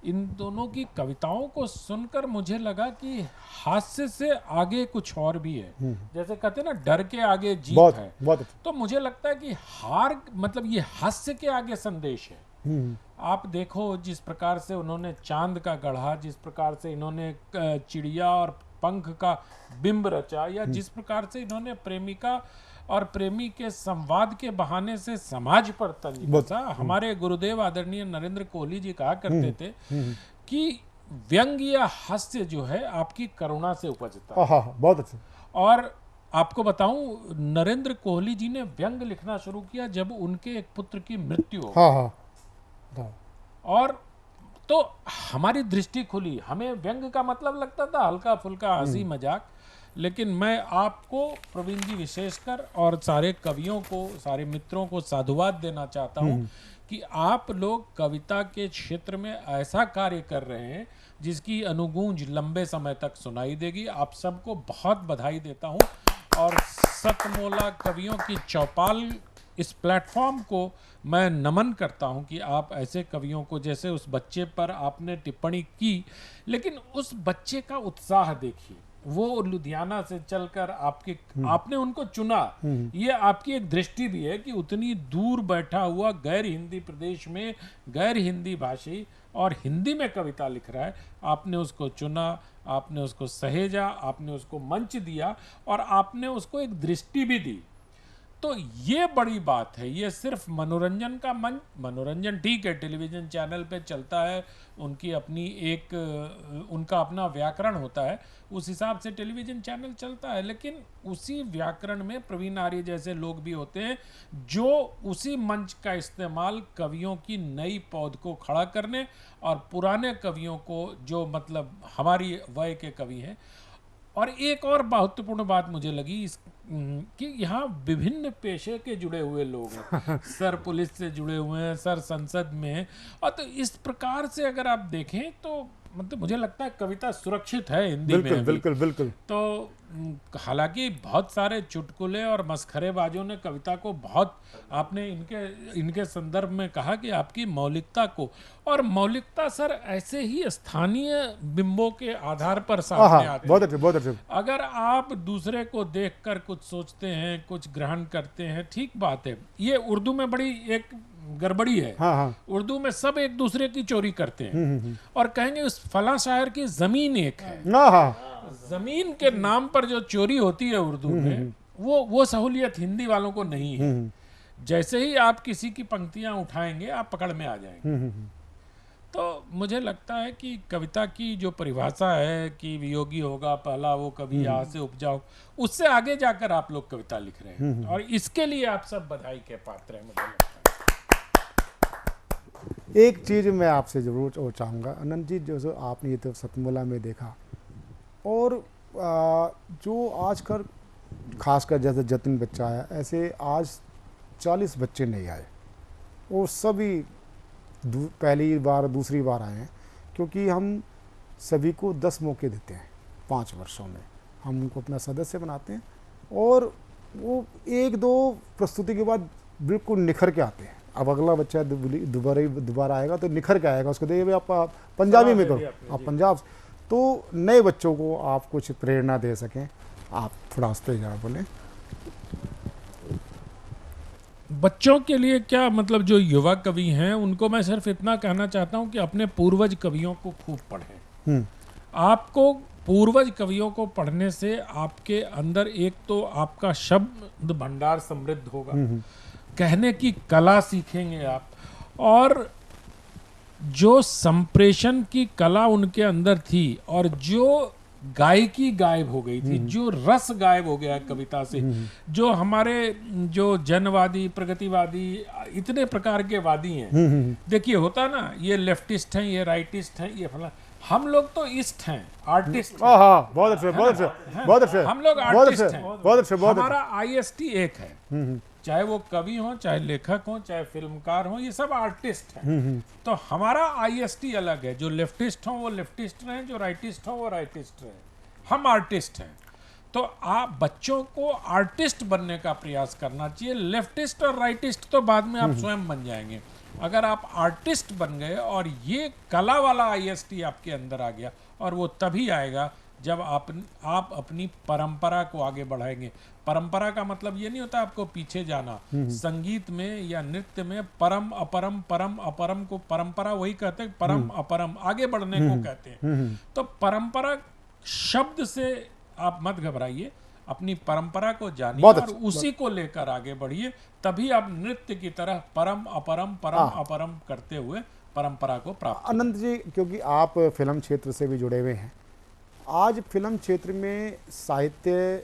इन दोनों की कविताओं को सुनकर मुझे लगा कि हास्य से आगे कुछ और भी है। जैसे कहते हैं ना, डर के आगे जीत है। तो मुझे लगता है कि हार मतलब ये हास्य के आगे संदेश है। आप देखो जिस प्रकार से उन्होंने चांद का गढ़ा, जिस प्रकार से इन्होंने चिड़िया और पंख का बिंब रचा, या जिस प्रकार से इन्होंने प्रेमिका और प्रेमी के संवाद के बहाने से समाज पर तंज कसा। हमारे गुरुदेव आदरणीय नरेंद्र कोहली जी कहा करते थे कि व्यंग या हास्य जो है आपकी करुणा से उपजता है। बहुत अच्छा। और आपको बताऊं, नरेंद्र कोहली जी ने व्यंग लिखना शुरू किया जब उनके एक पुत्र की मृत्यु हो। और तो हमारी दृष्टि खुली। हमें व्यंग का मतलब लगता था हल्का फुल्का हंसी मजाक, लेकिन मैं आपको प्रवीण जी विशेषकर और सारे कवियों को, सारे मित्रों को साधुवाद देना चाहता हूं कि आप लोग कविता के क्षेत्र में ऐसा कार्य कर रहे हैं जिसकी अनुगूंज लंबे समय तक सुनाई देगी। आप सबको बहुत बधाई देता हूं, और सतमोला कवियों की चौपाल इस प्लेटफॉर्म को मैं नमन करता हूं कि आप ऐसे कवियों को, जैसे उस बच्चे पर आपने टिप्पणी की, लेकिन उस बच्चे का उत्साह देखिए। वो लुधियाना से चलकर आपने उनको चुना। ये आपकी एक दृष्टि भी है कि उतनी दूर बैठा हुआ गैर हिंदी प्रदेश में गैर हिंदी भाषी और हिंदी में कविता लिख रहा है, आपने उसको चुना, आपने उसको सहेजा, आपने उसको मंच दिया, और आपने उसको एक दृष्टि भी दी। तो ये बड़ी बात है। ये सिर्फ मनोरंजन का मंच, मनोरंजन ठीक है, टेलीविज़न चैनल पे चलता है, उनकी अपनी एक उनका अपना व्याकरण होता है, उस हिसाब से टेलीविज़न चैनल चलता है, लेकिन उसी व्याकरण में प्रवीण आर्य जैसे लोग भी होते हैं जो उसी मंच का इस्तेमाल कवियों की नई पौध को खड़ा करने और पुराने कवियों को, जो मतलब हमारी वय के कवि हैं। और एक और महत्वपूर्ण बात मुझे लगी कि यहाँ विभिन्न पेशे के जुड़े हुए लोग हैं। सर पुलिस से जुड़े हुए हैं, सर संसद में हैं, और तो इस प्रकार से अगर आप देखें तो मतलब मुझे लगता है कविता सुरक्षित है हिंदी में अभी। बिल्कुल बिल्कुल। तो हालांकि बहुत सारे चुटकुले और मस्खरेबाजों ने कविता को बहुत, आपने इनके संदर्भ में कहा कि आपकी मौलिकता को, और मौलिकता सर ऐसे ही स्थानीय बिंबों के आधार पर सामने आते हैं। बहुत अच्छे, बहुत अच्छे। अगर आप दूसरे को देखकर कुछ सोचते हैं, कुछ ग्रहण करते हैं, ठीक बात है। ये उर्दू में बड़ी एक गड़बड़ी है। हाँ। उर्दू में सब एक दूसरे की चोरी करते हैं और कहेंगे उस फला शायर की जमीन एक है। हाँ। जमीन के नाम पर जो चोरी होती है उर्दू में, वो सहूलियत हिंदी वालों को नहीं है। जैसे ही आप किसी की पंक्तियां उठाएंगे आप पकड़ में आ जाएंगे। तो मुझे लगता है कि कविता की जो परिभाषा है कि वियोगी होगा पहला वो कवि यहाँ से उपजाओ, उससे आगे जाकर आप लोग कविता लिख रहे हैं और इसके लिए आप सब बधाई के पात्र हैं। मुझे लगता है एक चीज़ मैं आपसे ज़रूर चाहूँगा अनंत जी, जो आपने ये तो सतमोला में देखा, और जो आजकल खासकर जैसे जतिन बच्चा आया, ऐसे आज 40 बच्चे नहीं आए, वो सभी पहली बार दूसरी बार आए हैं, क्योंकि हम सभी को 10 मौके देते हैं 5 वर्षों में। हम उनको अपना सदस्य बनाते हैं और वो 1-2 प्रस्तुति के बाद बिल्कुल निखर के आते हैं। अब अगला बच्चा दोबारा आएगा तो निखर के आएगा, उसको देखिए आप पंजाबी में करो, आप पंजाब, तो नए बच्चों को आप कुछ प्रेरणा दे सकें, आप थोड़ा उस पर जरा बोलें। बच्चों के लिए क्या मतलब, जो युवा कवि हैं उनको मैं सिर्फ इतना कहना चाहता हूं कि अपने पूर्वज कवियों को खूब पढ़ें। आपको पूर्वज कवियों को पढ़ने से आपके अंदर एक तो आपका शब्द भंडार समृद्ध होगा, कहने की कला सीखेंगे आप, और जो संप्रेषण की कला उनके अंदर थी और जो गायकी गायब हो गई थी, जो रस गायब हो गया कविता से, जो हमारे जो जनवादी प्रगतिवादी इतने प्रकार के वादी हैं, देखिए होता ना, ये लेफ्टिस्ट हैं, ये राइटिस्ट हैं, ये फला, हम लोग तो ईस्ट हैं, आर्टिस्ट। बहुत अच्छे, बहुत अच्छे, बहुत अच्छे। हम लोग आर्टिस्ट हैं, बहुत अच्छे, बहुत हमारा IST एक है, चाहे वो कवि हो, चाहे लेखक हो, चाहे फिल्मकार हो, ये सब आर्टिस्ट हैं। तो हमारा IST अलग है, जो लेफ्टिस्ट हो वो लेफ्टिस्ट रहे, जो राइटिस्ट हो वो राइटिस्ट रहे, हम आर्टिस्ट हैं। तो आप बच्चों को आर्टिस्ट बनने का प्रयास करना चाहिए। लेफ्टिस्ट और राइटिस्ट तो बाद में आप स्वयं बन जाएंगे। अगर आप आर्टिस्ट बन गए और ये कला वाला IST आपके अंदर आ गया, और वो तभी आएगा जब आप अपनी परंपरा को आगे बढ़ाएंगे। परंपरा का मतलब ये नहीं होता आपको पीछे जाना। संगीत में या नृत्य में परम अपरम को परंपरा वही कहते हैं, परम अपरम आगे बढ़ने को कहते हैं। तो परंपरा शब्द से आप मत घबराइए, अपनी परंपरा को जानिए और उसी को लेकर आगे बढ़िए, तभी आप नृत्य की तरह परम अपरम करते हुए परंपरा को प्राप्त। अनंत जी, क्योंकि आप फिल्म क्षेत्र से भी जुड़े हुए हैं, आज फिल्म क्षेत्र में साहित्य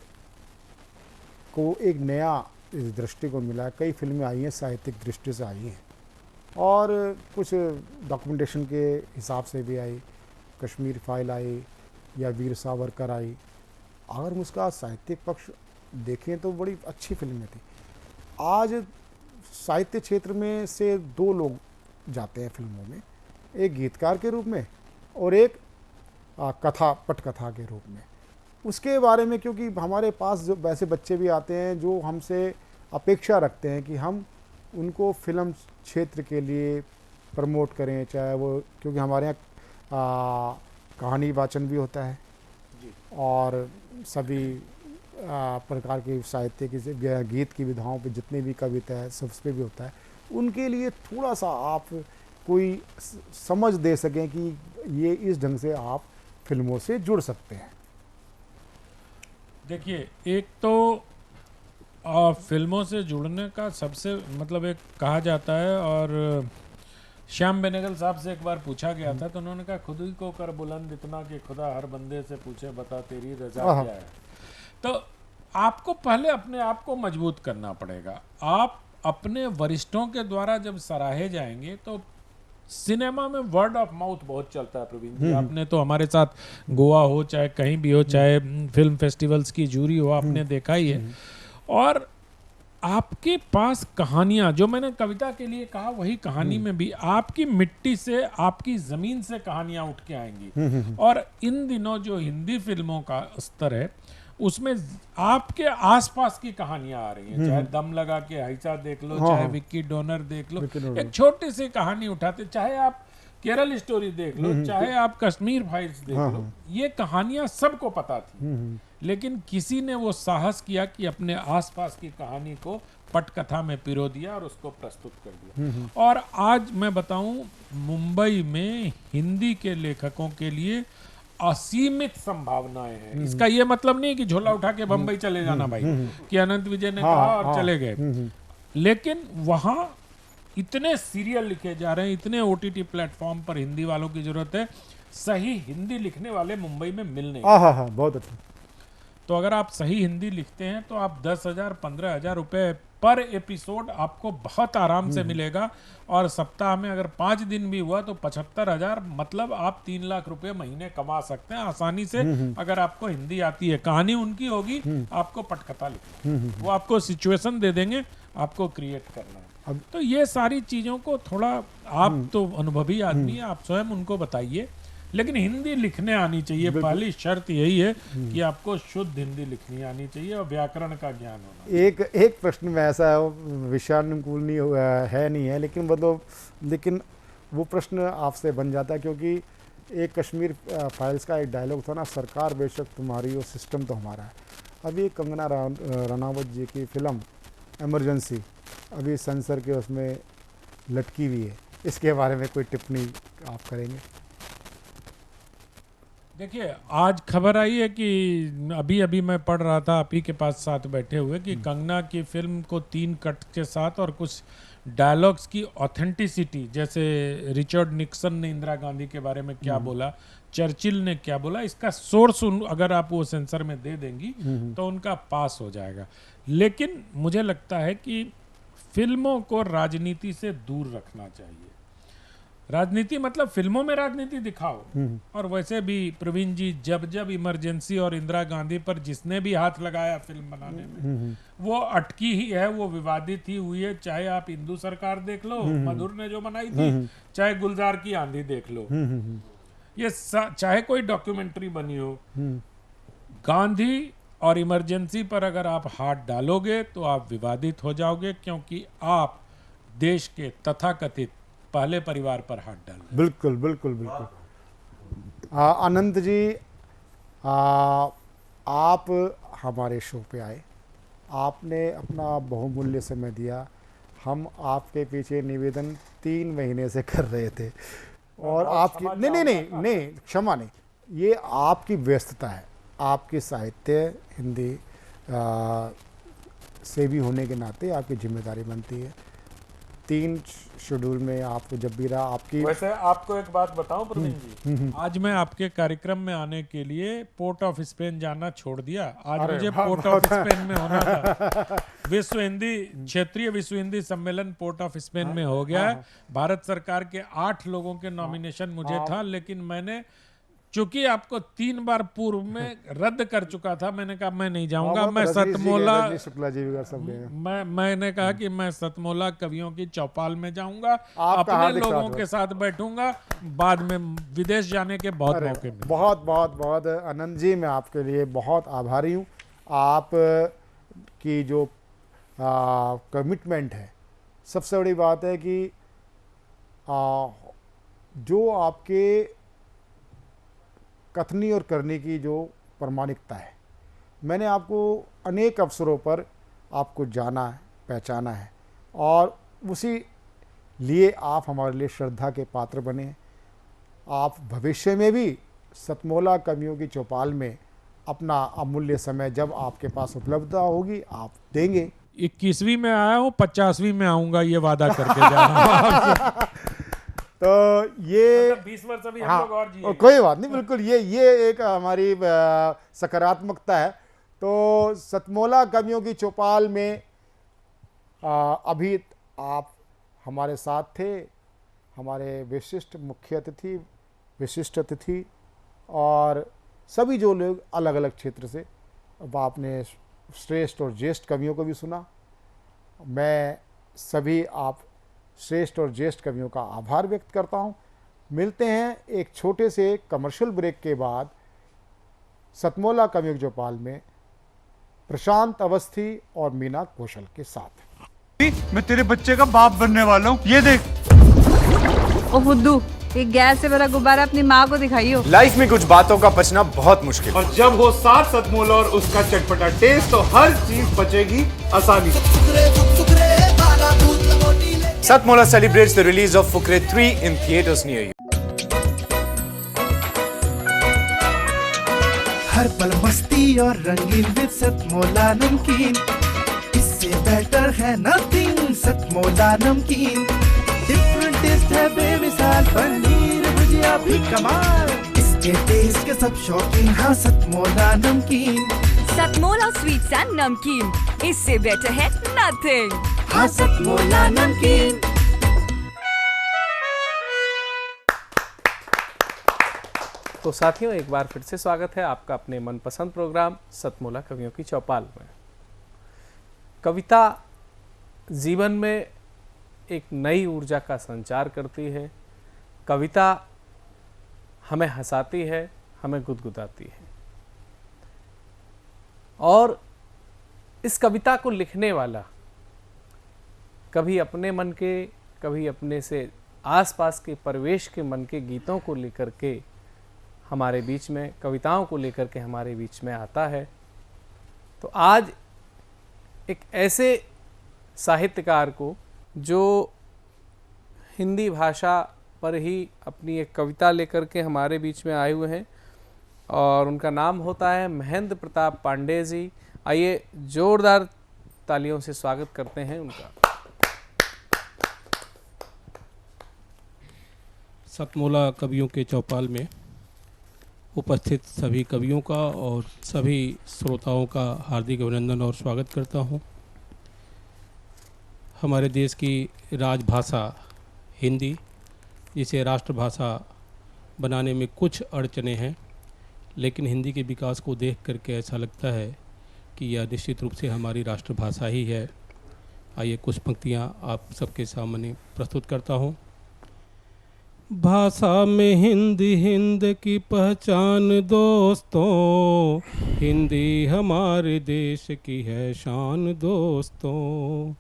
को एक नया दृष्टिकोण मिला है। कई फिल्में आई हैं साहित्यिक दृष्टि से आई हैं, और कुछ डॉक्यूमेंटेशन के हिसाब से भी आई, कश्मीर फाइल आई या वीर सावरकर आई। अगर हम उसका साहित्यिक पक्ष देखें तो बड़ी अच्छी फिल्में थी। आज साहित्य क्षेत्र में से 2 लोग जाते हैं फिल्मों में, एक गीतकार के रूप में और एक पटकथा के रूप में। उसके बारे में, क्योंकि हमारे पास जो वैसे बच्चे भी आते हैं जो हमसे अपेक्षा रखते हैं कि हम उनको फिल्म क्षेत्र के लिए प्रमोट करें, चाहे वो, क्योंकि हमारे यहाँ कहानी वाचन भी होता है और सभी प्रकार की साहित्य की गीत की विधाओं पे जितने भी कविता है सब उस पर भी होता है। उनके लिए थोड़ा सा आप कोई समझ दे सकें कि ये इस ढंग से आप फिल्मों से जुड़ सकते हैं। देखिए, एक तो और फिल्मों से जुड़ने का सबसे मतलब एक कहा जाता है, और श्याम बेनेगल साहब से एक बार पूछा गया था तो उन्होंने कहा खुद ही को कर बुलंद इतना कि खुदा हर बंदे से पूछे बता तेरी रजा क्या है। तो आपको पहले अपने आप को मजबूत करना पड़ेगा। आप अपने वरिष्ठों के द्वारा जब सराहे जाएंगे तो सिनेमा में वर्ड ऑफ माउथ बहुत चलता है प्रवीण जी। आपने तो हमारे साथ गोवा हो चाहे कहीं भी हो, चाहे फिल्म फेस्टिवल्स की जूरी हो, आपने देखा ही है। और आपके पास कहानियां, जो मैंने कविता के लिए कहा वही कहानी में भी आपकी मिट्टी से, आपकी जमीन से कहानियां उठ के आएंगी। और इन दिनों जो हिंदी फिल्मों का स्तर है उसमें आपके आसपास की कहानियां आ रही हैं। चाहे दम लगा के हाइसा देख लो, चाहे विक्की डोनर देख लो, एक छोटी सी कहानी उठाते, चाहे आप केरल स्टोरी देख लो, चाहे आप कश्मीर फाइल्स देख लो, ये कहानियां सबको पता थी। लेकिन किसी ने वो साहस किया कि अपने आसपास की कहानी को पटकथा में पिरो दिया और उसको प्रस्तुत कर दिया। और आज मैं बताऊं, मुंबई में हिंदी के लेखकों के लिए असीमित संभावनाएं हैं। इसका ये मतलब नहीं कि झोला उठा के बंबई चले जाना भाई, कि अनंत विजय ने कहा और चले गए। लेकिन वहां इतने सीरियल लिखे जा रहे हैं, इतने OTT प्लेटफॉर्म पर हिंदी वालों की जरूरत है। सही हिंदी लिखने वाले मुंबई में मिलने बहुत अच्छा। तो अगर आप सही हिंदी लिखते हैं तो आप 10,000 15,000 रुपए पर एपिसोड आपको बहुत आराम से मिलेगा। और सप्ताह में अगर 5 दिन भी हुआ तो 75,000, मतलब आप 3 लाख रुपए महीने कमा सकते हैं आसानी से, अगर आपको हिंदी आती है। कहानी उनकी होगी, आपको पटकथा लिखना, वो आपको सिचुएशन दे देंगे, आपको क्रिएट करना है। तो ये सारी चीजों को थोड़ा, आप तो अनुभवी आदमी है, आप स्वयं उनको बताइए। लेकिन हिंदी लिखने आनी चाहिए, पहली शर्त यही है कि आपको शुद्ध हिंदी लिखनी आनी चाहिए और व्याकरण का ज्ञान होना। एक प्रश्न में ऐसा विषयानुकूल नहीं है, लेकिन वो प्रश्न आपसे बन जाता है, क्योंकि एक कश्मीर फाइल्स का एक डायलॉग था ना, सरकार बेशक तुम्हारी और सिस्टम तो हमारा है। अभी कंगना रनावत जी की फिल्म इमरजेंसी अभी सेंसर के उसमें लटकी हुई है, इसके बारे में कोई टिप्पणी आप करेंगे? देखिए, आज खबर आई है कि अभी अभी मैं पढ़ रहा था आप ही के पास साथ बैठे हुए कि कंगना की फिल्म को 3 कट के साथ और कुछ डायलॉग्स की ऑथेंटिसिटी, जैसे रिचर्ड निक्सन ने इंदिरा गांधी के बारे में क्या बोला, चर्चिल ने क्या बोला, इसका सोर्स अगर आप वो सेंसर में दे देंगी तो उनका पास हो जाएगा। लेकिन मुझे लगता है कि फिल्मों को राजनीति से दूर रखना चाहिए। राजनीति मतलब फिल्मों में राजनीति दिखाओ। और वैसे भी प्रवीण जी, जब इमरजेंसी और इंदिरा गांधी पर जिसने भी हाथ लगाया फिल्म बनाने में, वो अटकी ही है, वो विवादित ही हुई है। चाहे आप हिंदू सरकार देख लो, मधुर ने जो बनाई थी, चाहे गुलजार की आंधी देख लो, ये चाहे कोई डॉक्यूमेंट्री बनी हो, गांधी और इमरजेंसी पर अगर आप हाथ डालोगे तो आप विवादित हो जाओगे, क्योंकि आप देश के तथाकथित पहले परिवार पर हाथ डाल। बिल्कुल बिल्कुल बिल्कुल। अनंत जी, आप हमारे शो पे आए, आपने अपना बहुमूल्य समय दिया। हम आपके पीछे निवेदन 3 महीने से कर रहे थे, और आपकी नहीं क्षमा नहीं, ये आपकी व्यस्तता है, आपकी साहित्य हिंदी से भी होने के नाते आपकी जिम्मेदारी बनती है। 3 शेड्यूल में आपको जब भी रहा आपकी। वैसे आपको एक बात बताऊं प्रवीण जी, आज मैं आपके कार्यक्रम में आने के लिए पोर्ट ऑफ स्पेन जाना छोड़ दिया। आज मुझे पोर्ट ऑफ स्पेन में होना था। विश्व हिंदी क्षेत्रीय विश्व हिंदी सम्मेलन पोर्ट ऑफ स्पेन में हो गया है। भारत सरकार के 8 लोगों के नॉमिनेशन मुझे था, लेकिन मैंने चूंकि आपको 3 बार पूर्व में रद्द कर चुका था, मैंने कहा मैं नहीं जाऊंगा। मैं सतमोला, मैंने कहा कि मैं सतमोला कवियों की चौपाल में जाऊंगा, अपने लोगों के साथ बैठूंगा। बाद में विदेश जाने के बहुत मौके मिले। बहुत बहुत बहुत आनंद जी, मैं आपके लिए बहुत आभारी हूँ। आप की जो कमिटमेंट है, सबसे बड़ी बात है कि जो आपके कथनी और करने की जो प्रामाणिकता है, मैंने आपको अनेक अवसरों पर आपको जाना है, पहचाना है, और उसी लिए आप हमारे लिए श्रद्धा के पात्र बने। आप भविष्य में भी सतमोला कवियों की चौपाल में अपना अमूल्य समय जब आपके पास उपलब्धता होगी आप देंगे। 21वीं में आया हूँ, 50वीं में आऊंगा, ये वादा करके जा रहा हूँ आपसे। तो ये 20 वर्ष अभी हम हाँ, लोग और जिएंगे। कोई बात नहीं, बिल्कुल ये एक हमारी सकारात्मकता है। तो सतमोला कवियों की चौपाल में अभी आप हमारे साथ थे, हमारे विशिष्ट अतिथि और सभी जो लोग अलग अलग क्षेत्र से, अब आपने श्रेष्ठ और ज्येष्ठ कवियों को भी सुना। मैं सभी आप श्रेष्ठ और ज्येष्ठ कवियों का आभार व्यक्त करता हूं। मिलते हैं एक छोटे से कमर्शियल ब्रेक के बाद सतमोला कवियों की चौपाल में प्रशांत अवस्थी और मीना कौशल के साथ। मैं तेरे बच्चे का बाप बनने वाला हूँ, ये देख। ओ बुद्धू, एक गैस से भरा गुब्बारा अपनी माँ को दिखाइयो। लाइफ में कुछ बातों का बचना बहुत मुश्किल है। और जब हो साथ सतमोला और उसका चटपटा टेस्ट तो हर चीज बचेगी आसानी से। Satmola celebrates the release of Fukre 3 in theaters near you. हर पल मस्ती और रंगीन विद सतमोला नमकीन, इससे बेटर है नथिंग। सतमोला नमकीन डिफरेंट टेस्ट है बेमिसाल, पनीर भुजिया भी कमाल, इसके टेस्ट के सब शौकीन। हाँ सतमोला नमकीन, सतमोला स्वीट्स एंड नमकीन, इससे बेटर है नथिंग। हाँ सतमोला नमकीन। तो साथियों, एक बार फिर से स्वागत है आपका अपने मनपसंद प्रोग्राम सतमोला कवियों की चौपाल में। कविता जीवन में एक नई ऊर्जा का संचार करती है। कविता हमें हंसाती है, हमें गुदगुदाती है। और इस कविता को लिखने वाला कभी अपने मन के, कभी अपने से आसपास के परिवेश के मन के गीतों को लेकर के हमारे बीच में, कविताओं को लेकर के हमारे बीच में आता है। तो आज एक ऐसे साहित्यकार को जो हिंदी भाषा पर ही अपनी एक कविता लेकर के हमारे बीच में आए हुए हैं, और उनका नाम होता है महेंद्र प्रताप पांडे जी। आइए जोरदार तालियों से स्वागत करते हैं उनका। सतमोला कवियों के चौपाल में उपस्थित सभी कवियों का और सभी श्रोताओं का हार्दिक अभिनंदन और स्वागत करता हूं। हमारे देश की राजभाषा हिंदी, जिसे राष्ट्रभाषा बनाने में कुछ अड़चने हैं, लेकिन हिंदी के विकास को देख करके ऐसा लगता है कि यह निश्चित रूप से हमारी राष्ट्रभाषा ही है। आइए कुछ पंक्तियां आप सबके सामने प्रस्तुत करता हूं। भाषा में हिंदी हिंद की पहचान दोस्तों, हिंदी हमारे देश की है शान दोस्तों।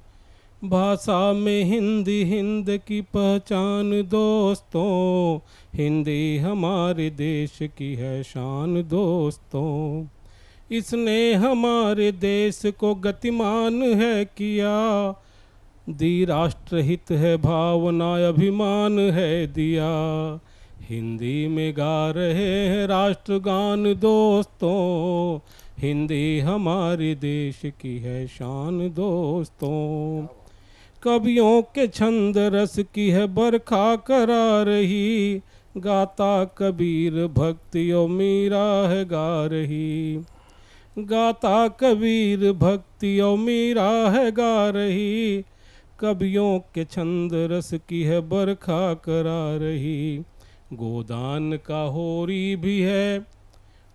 भाषा में हिंदी हिंद की पहचान दोस्तों, हिंदी हमारे देश की है शान दोस्तों। इसने हमारे देश को गतिमान है किया, दी राष्ट्रहित है भावना अभिमान है दिया। हिंदी में गा रहे हैं राष्ट्रगान दोस्तों, हिंदी हमारे देश की है शान दोस्तों। कवियों के छंद रस की है बरखा करा रही, गाता कबीर भक्ति और मीरा है गा रही। गाता कबीर भक्ति और मीरा है गा रही, कवियों के छंद रस की है बरखा करा रही। गोदान का होरी भी है,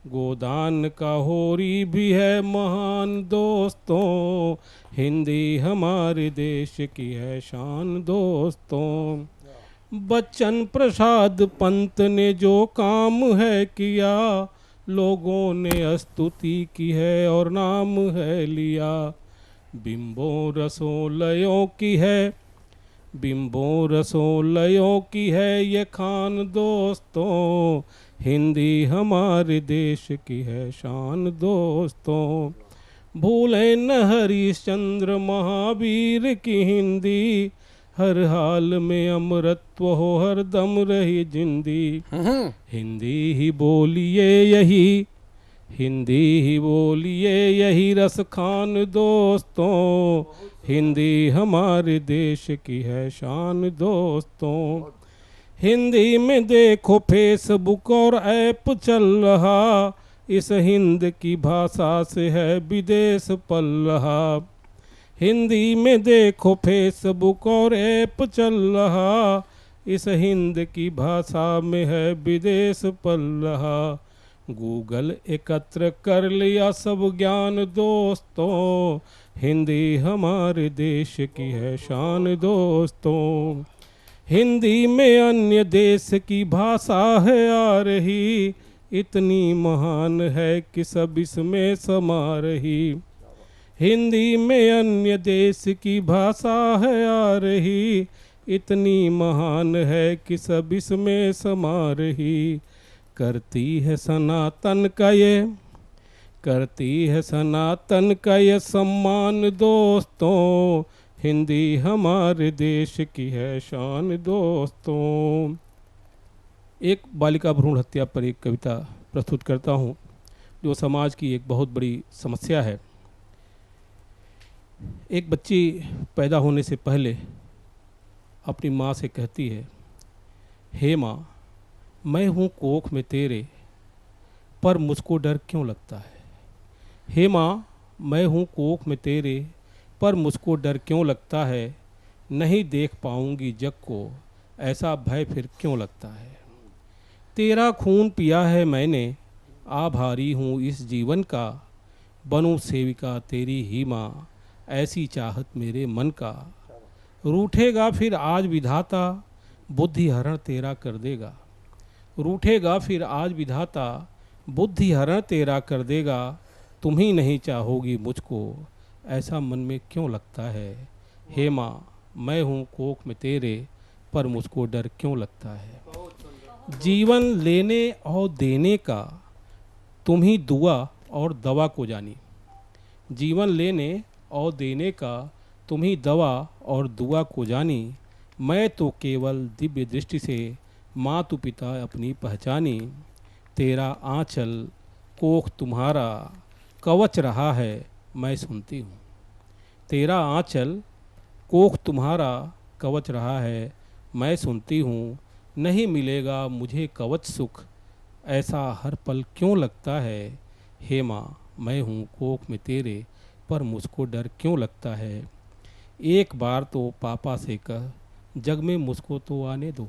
गोदान का होरी भी है महान दोस्तों, हिंदी हमारे देश की है शान दोस्तों। बच्चन प्रसाद पंत ने जो काम है किया, लोगों ने स्तुति की है और नाम है लिया। बिंबों रसों लयों की है, बिंबों रसों लयों की है ये खान दोस्तों, हिंदी हमारे देश की है शान दोस्तों। भूलें न हरिश्चंद्र महावीर की हिंदी, हर हाल में अमरत्व हो हर दम रही जिंदी। हिंदी ही बोलिए यही, हिंदी ही बोलिए यही रस खान दोस्तों, हिंदी हमारे देश की है शान दोस्तों। हिंदी में देखो फेसबुक और ऐप चल रहा, इस हिंद की भाषा से है विदेश पल रहा। हिंदी में देखो फेसबुक और ऐप चल रहा, इस हिंद की भाषा में है विदेश पल रहा। गूगल एकत्र कर लिया सब ज्ञान दोस्तों, हिंदी हमारे देश की है शान दोस्तों। हिंदी में अन्य देश की भाषा है आ रही, इतनी महान है कि सब इसमें समा रही। हिंदी में अन्य देश की भाषा है आ रही, इतनी महान है कि सब इसमें समा रही। करती है सनातन का ये सम्मान दोस्तों, हिंदी हमारे देश की है शान दोस्तों। एक बालिका भ्रूण हत्या पर एक कविता प्रस्तुत करता हूँ, जो समाज की एक बहुत बड़ी समस्या है। एक बच्ची पैदा होने से पहले अपनी माँ से कहती है, हे माँ, मैं हूँ कोख में तेरे, पर मुझको डर क्यों लगता है। हे माँ, मैं हूँ कोख में तेरे, पर मुझको डर क्यों लगता है। नहीं देख पाऊँगी जग को, ऐसा भय फिर क्यों लगता है। तेरा खून पिया है मैंने, आभारी हूँ इस जीवन का। बनूँ सेविका तेरी ही माँ, ऐसी चाहत मेरे मन का। रूठेगा फिर आज विधाता, बुद्धि हरण तेरा कर देगा। रूठेगा फिर आज विधाता, बुद्धि हरण तेरा कर देगा। तुम ही नहीं चाहोगी मुझको, ऐसा मन में क्यों लगता है। हे माँ, मैं हूँ कोख में तेरे, पर मुझको डर क्यों लगता है। जीवन लेने और देने का तुम ही दुआ और दवा को जानी। जीवन लेने और देने का तुम ही दवा और दुआ को जानी। मैं तो केवल दिव्य दृष्टि से मातु पिता अपनी पहचानी। तेरा आंचल कोख तुम्हारा कवच रहा है, मैं सुनती हूँ। तेरा आंचल कोख तुम्हारा कवच रहा है, मैं सुनती हूँ। नहीं मिलेगा मुझे कवच सुख, ऐसा हर पल क्यों लगता है। हे माँ, मैं हूँ कोख में तेरे, पर मुझको डर क्यों लगता है। एक बार तो पापा से कह, जग में मुझको तो आने दो।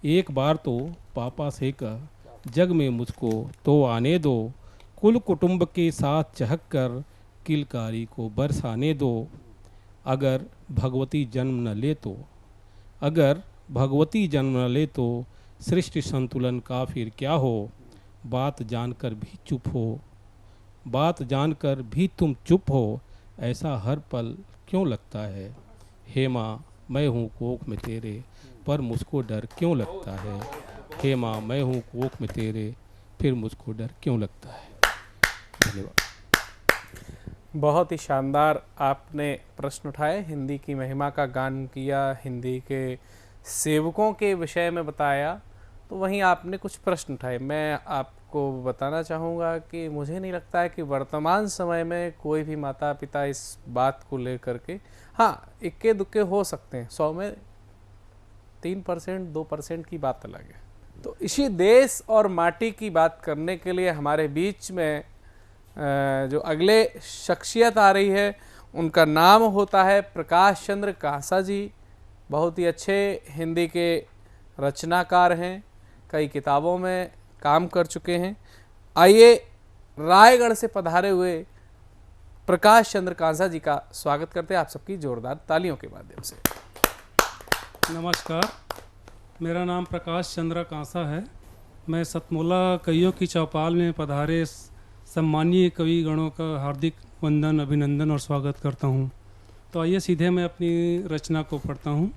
एक बार तो पापा से कह, जग में मुझको तो आने दो। कुल कुटुंब के साथ चहक कर किलकारी को बरसाने दो। अगर भगवती जन्म न ले तो, अगर भगवती जन्म न ले तो सृष्टि संतुलन का फिर क्या हो। बात जानकर भी चुप हो, बात जानकर भी तुम चुप हो, ऐसा हर पल क्यों लगता है। हे माँ, मैं हूँ कोख में तेरे, पर मुझको डर क्यों लगता है। हे माँ, मैं हूँ कोख में तेरे, फिर मुझको डर क्यों लगता है। धन्यवाद। बहुत ही शानदार आपने प्रश्न उठाए, हिंदी की महिमा का गान किया, हिंदी के सेवकों के विषय में बताया, तो वहीं आपने कुछ प्रश्न उठाए। मैं आपको बताना चाहूँगा कि मुझे नहीं लगता है कि वर्तमान समय में कोई भी माता पिता इस बात को लेकर के, हाँ इक्के दुक्के हो सकते हैं, 100 में 3% 2% की बात अलग है। तो इसी देश और माटी की बात करने के लिए हमारे बीच में जो अगले शख्सियत आ रही है, उनका नाम होता है प्रकाश चंद्र कांसा जी। बहुत ही अच्छे हिंदी के रचनाकार हैं, कई किताबों में काम कर चुके हैं। आइए रायगढ़ से पधारे हुए प्रकाश चंद्र कांसा जी का स्वागत करते हैं आप सबकी जोरदार तालियों के माध्यम से। नमस्कार, मेरा नाम प्रकाश चंद्र कांसा है। मैं सतमोला कवियों की चौपाल में पधारे सम्मानीय कवि गणों का हार्दिक वंदन, अभिनंदन और स्वागत करता हूँ। तो आइए सीधे मैं अपनी रचना को पढ़ता हूँ।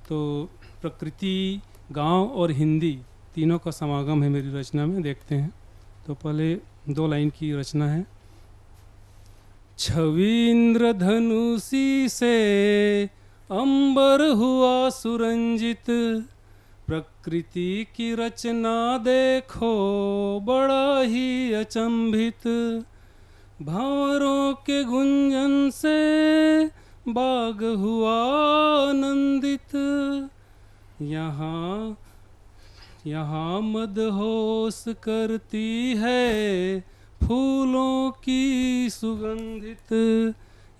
तो प्रकृति, गांव और हिंदी तीनों का समागम है मेरी रचना में, देखते हैं। तो पहले 2 लाइन की रचना है। छवि इंद्रधनुषी से अंबर हुआ सुरंजित, प्रकृति की रचना देखो बड़ा ही अचंभित, भंवरों के गुंजन से बाग हुआ आनंदित। यहाँ मदहोश करती है फूलों की सुगंधित,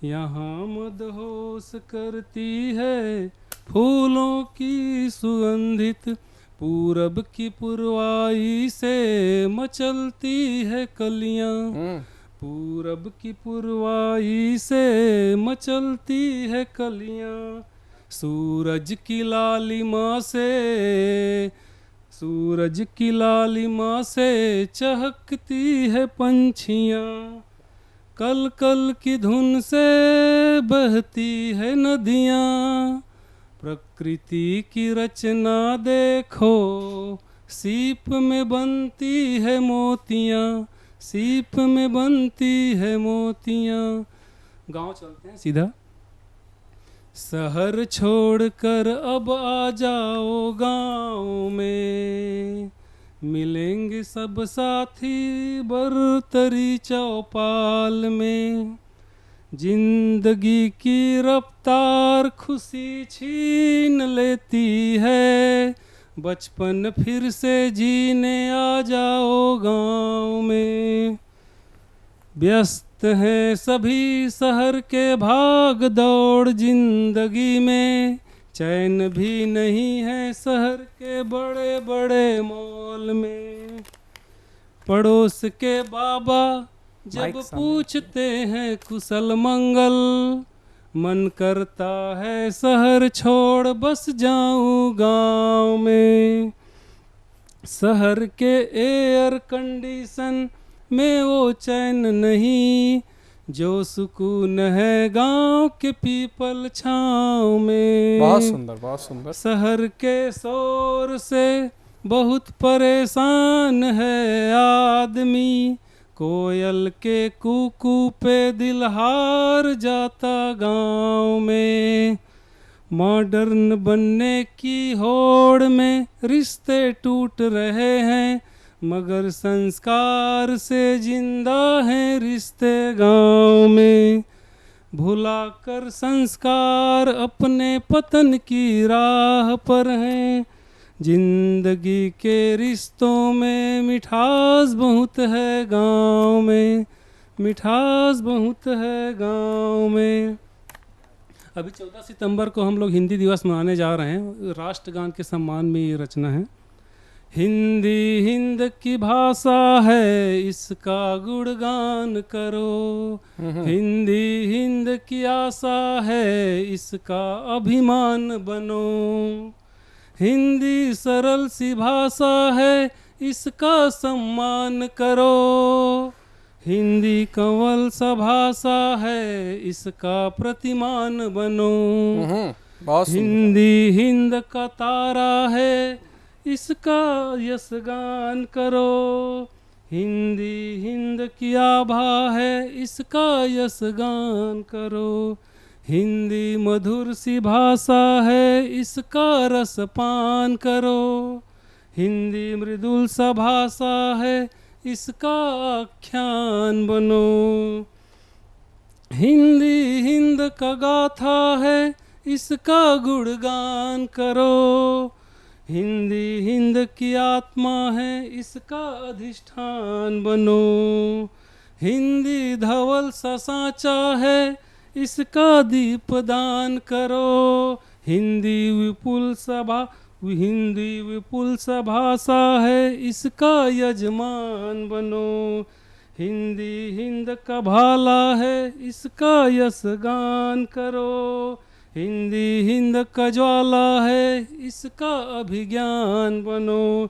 यहाँ मदहोश करती है फूलों की सुगंधित। पूरब की पुरवाई से मचलती है कलियां, पूरब की पुरवाई से मचलती है कलियां। सूरज की लालिमा से चहकती है पंछियां, कल कल की धुन से बहती है नदियां। प्रकृति की रचना देखो सीप में बनती है मोतियां, सीप में बनती है मोतियां। गांव चलते हैं सीधा। शहर छोड़कर अब आ जाओ गांव में, मिलेंगे सब साथी बरतरी चौपाल में। जिंदगी की रफ्तार खुशी छीन लेती है, बचपन फिर से जीने आ जाओ गांव में। व्यस्त हैं सभी शहर के भाग दौड़ जिंदगी में, चैन भी नहीं है शहर के बड़े बड़े मॉल में। पड़ोस के बाबा जब पूछते हैं कुशल मंगल, मन करता है शहर छोड़ बस जाऊं गांव में। शहर के एयर कंडीशन में वो चैन नहीं, जो सुकून है गांव के पीपल छाँव में। बहुत सुंदर, बहुत सुंदर। शहर के शोर से बहुत परेशान है आदमी, कोयल के कूकू पे दिल हार जाता गांव में। मॉडर्न बनने की होड़ में रिश्ते टूट रहे हैं, मगर संस्कार से जिंदा हैं रिश्ते गांव में। भुलाकर संस्कार अपने पतन की राह पर हैं, जिंदगी के रिश्तों में मिठास बहुत है गांव में, मिठास बहुत है गांव में। अभी 14 सितंबर को हम लोग हिंदी दिवस मनाने जा रहे हैं। राष्ट्रगान के सम्मान में ये रचना है। हिंदी हिंद की भाषा है, इसका गुणगान करो। हिंदी हिंद की आशा है, इसका अभिमान बनो। हिंदी सरल सी भाषा है, इसका सम्मान करो। हिंदी कंवल सा भाषा है, इसका प्रतिमान बनो। हिंदी हिंद का तारा है, इसका यशगान करो। हिंदी हिंद की आभा है, इसका यशगान करो। हिंदी मधुर सी भाषा है, इसका रसपान करो। हिंदी मृदुल सा भाषा है, इसका आख्यान बनो। हिंदी हिंद का गाथा है, इसका गुणगान करो। हिंदी हिंद की आत्मा है, इसका अधिष्ठान बनो। हिंदी धवल सा सांचा है, इसका दीपदान करो। हिंदी विपुल सा भाषा है, इसका यजमान बनो। हिंदी हिंद का भाला है, इसका यशगान करो। हिंदी हिंद का ज्वाला है, इसका अभिज्ञान बनो।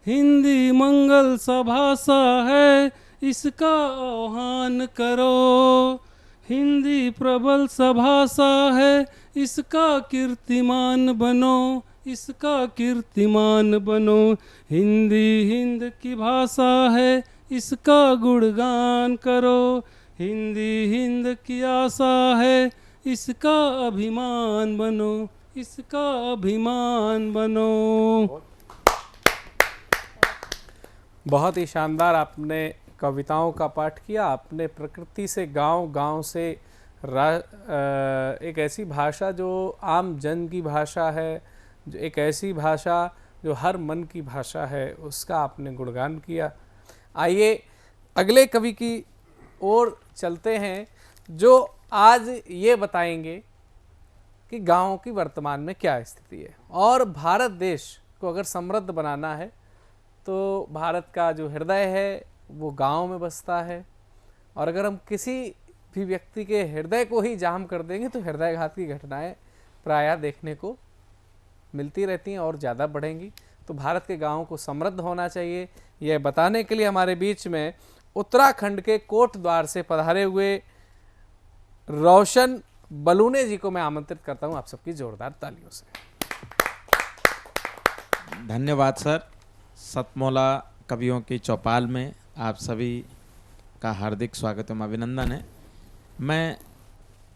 हिंदी मंगल सा भाषा है, इसका आह्वान करो। हिंदी प्रबल सा भाषा है, इसका कीर्तिमान बनो, इसका कीर्तिमान बनो। हिंदी हिंद की भाषा है, इसका गुणगान करो। हिंदी हिंद की आशा है, इसका अभिमान बनो। इसका अभिमान बनो। बहुत ही शानदार आपने कविताओं का पाठ किया। आपने प्रकृति से, गांव से एक ऐसी भाषा जो आम जन की भाषा है, जो एक ऐसी भाषा जो हर मन की भाषा है, उसका आपने गुणगान किया। आइए अगले कवि की ओर चलते हैं, जो आज ये बताएंगे कि गाँव की वर्तमान में क्या स्थिति है, और भारत देश को अगर समृद्ध बनाना है तो भारत का जो हृदय है वो गांव में बसता है, और अगर हम किसी भी व्यक्ति के हृदय को ही जाम कर देंगे तो हृदयघात की घटनाएं प्रायः देखने को मिलती रहती हैं और ज़्यादा बढ़ेंगी। तो भारत के गांवों को समृद्ध होना चाहिए, यह बताने के लिए हमारे बीच में उत्तराखंड के कोटद्वार से पधारे हुए रोशन बलूने जी को मैं आमंत्रित करता हूं आप सबकी जोरदार तालियों से। धन्यवाद सर। सतमोला कवियों की चौपाल में आप सभी का हार्दिक स्वागत एवं अभिनंदन है। मैं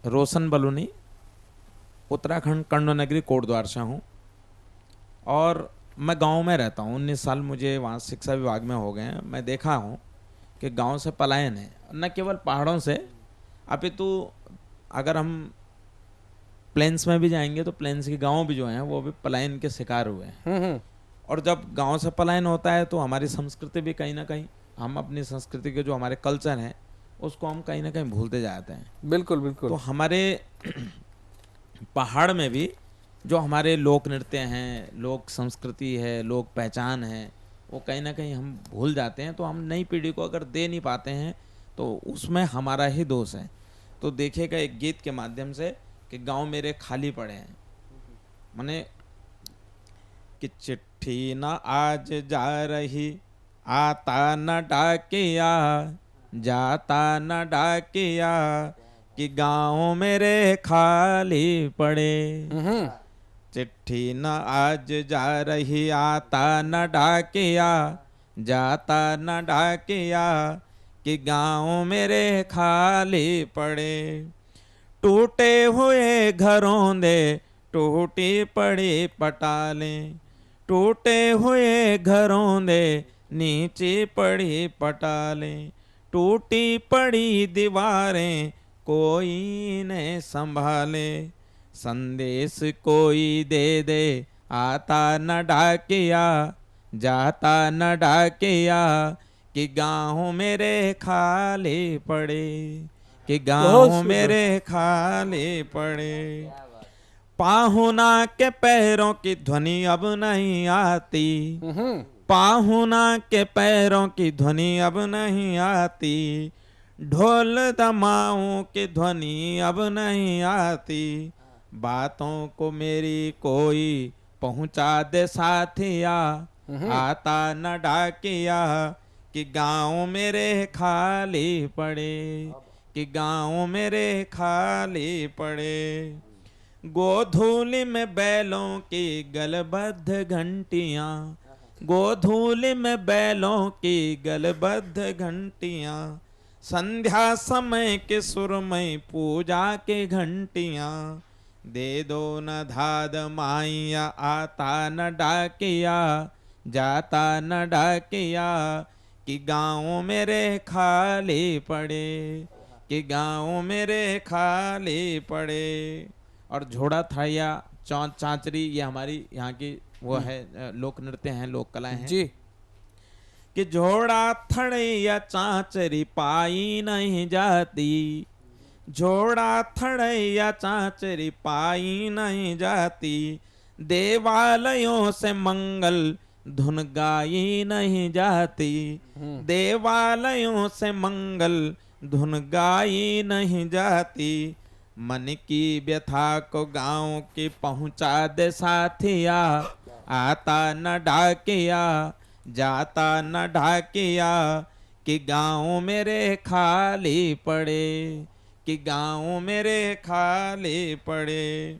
रोशन बलूनी उत्तराखंड कर्णनगरी कोटद्वार से हूँ और मैं गांव में रहता हूँ। 19 साल मुझे वहाँ शिक्षा विभाग में हो गए हैं। मैं देखा हूँ कि गांव से पलायन है, न केवल पहाड़ों से, अपितु अगर हम प्लेन्स में भी जाएंगे तो प्लेन्स के गांव भी जो हैं वो भी पलायन के शिकार हुए हैं। और जब गांव से पलायन होता है तो हमारी संस्कृति भी कहीं ना कहीं, हम अपनी संस्कृति के जो हमारे कल्चर हैं उसको हम कहीं ना कहीं भूलते जाते हैं। बिल्कुल बिल्कुल। तो हमारे पहाड़ में भी जो हमारे लोक नृत्य हैं, लोक संस्कृति है, लोक पहचान है, वो कहीं ना कहीं हम भूल जाते हैं। तो हम नई पीढ़ी को अगर दे नहीं पाते हैं तो उसमें हमारा ही दोष है। तो देखिएगा एक गीत के माध्यम से कि गांव मेरे खाली पड़े हैं, माने कि चिट्ठी न आज जा रही, आता न डाकिया, जाता न डाकिया, कि गांव मेरे खाली पड़े। चिट्ठी न आज जा रही, आता न डाकिया, जाता न डाकिया, कि गांव मेरे खाली पड़े। टूटे हुए घरों दे टूटी पड़ी पटालें, टूटे हुए घरों दे नीचे पड़ी पटालें, टूटी पड़ी दीवारें कोई न संभाले, संदेश कोई दे दे, आता न डाकिया, जाता न डाकिया, कि गाँव मेरे खाली पड़े, कि गाँव मेरे खाली पड़े। पाहुना के पैरों की ध्वनि अब नहीं आती, पाहुना के पैरों की ध्वनि अब नहीं आती, ढोल दमाऊं की ध्वनि अब नहीं आती, बातों को मेरी कोई पहुंचा दे साथिया, आता न डाकिया, कि गाँव मेरे खाली पड़े, कि गाँव मेरे खाली पड़े। गोधूली में बैलों की गलबद्ध घंटियां, गोधूली में बैलों की गलबद्ध घंटियां, संध्या समय के सुरमई पूजा के घंटियां, दे दो न धाद माइया, आता न डाकिया, जाता न डाकिया, कि गाँव मेरे खाली पड़े, कि गाँव मेरे खाली पड़े। और झोड़ा थाया, चांचरी, ये हमारी यहाँ की वो है लोक नृत्य हैं, लोक कलाएं हैं जी। कि झोड़ा थड़ैया चांचरी पाई नहीं जाती, झोड़ा थड़ैया चांचरी पाई नहीं जाती, देवालयों से मंगल धुन गाई नहीं जाती, देवालयों से मंगल धुन गाई नहीं जाती, मन की व्यथा को गाँव की पहुँचा दे साथिया, आता न डाकिया, जाता न डाकिया, कि गाँव मेरे खाली पड़े, कि गाँव मेरे खाली पड़े।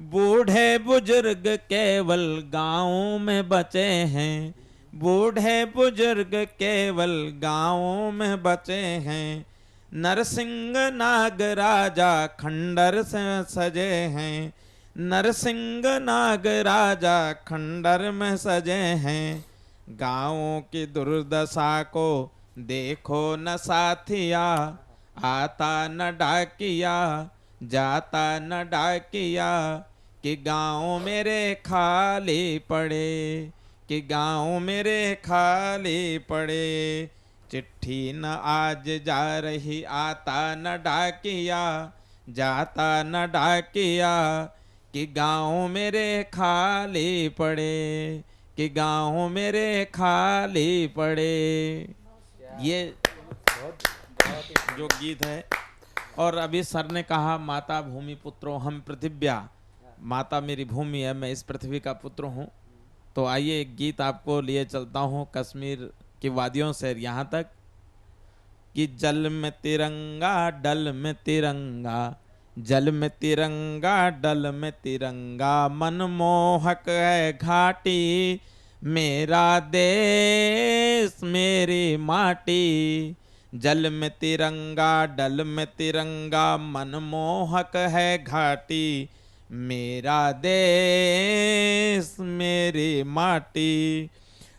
बूढ़े बुजुर्ग केवल गाँव में बचे हैं, बूढ़े बुजुर्ग केवल गाँव में बचे हैं, नरसिंह नाग राजा खंडर से सजे हैं, नरसिंह नाग राजा खंडर में सजे हैं। गाँवों की दुर्दशा को देखो न साथिया, आता न डाकिया जाता न डाकिया, कि गाँव मेरे खाली पड़े, कि गाँव मेरे खाली पड़े। चिट्ठी न आज जा रही आता न डाकिया, जाता न डाकिया, कि गाँव मेरे खाली पड़े, कि गाँव मेरे खाली पड़े। ये जो गीत है। और अभी सर ने कहा माता भूमि पुत्रो हम पृथिव्या, माता मेरी भूमि है, मैं इस पृथ्वी का पुत्र हूँ। तो आइए एक गीत आपको लिए चलता हूँ कश्मीर की वादियों से यहाँ तक कि जल में तिरंगा डल में तिरंगा, जल में तिरंगा डल में तिरंगा, मनमोहक है घाटी मेरा देश मेरी माटी। जल में तिरंगा डल में तिरंगा, मनमोहक है घाटी मेरा देश मेरी माटी।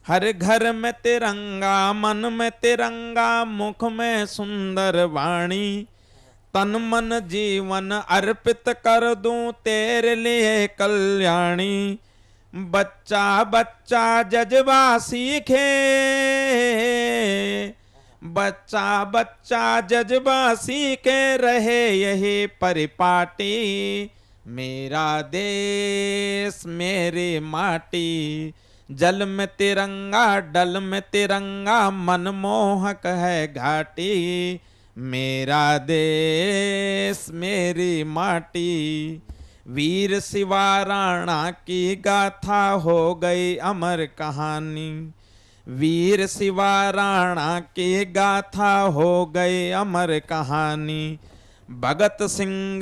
हर घर में तिरंगा मन में तिरंगा, मुख में सुंदर वाणी, तन मन जीवन अर्पित कर दूं तेरे लिए कल्याणी। बच्चा बच्चा जज्बा सीखे, बच्चा बच्चा जज्बा सीखे, रहे यही परिपाटी मेरा देश मेरी माटी। जल में तिरंगा डल में तिरंगा, मनमोहक है घाटी मेरा देश मेरी माटी। वीर शिवा राणा की गाथा हो गई अमर कहानी, वीर शिवा राणा की गाथा हो गई अमर कहानी। भगत सिंह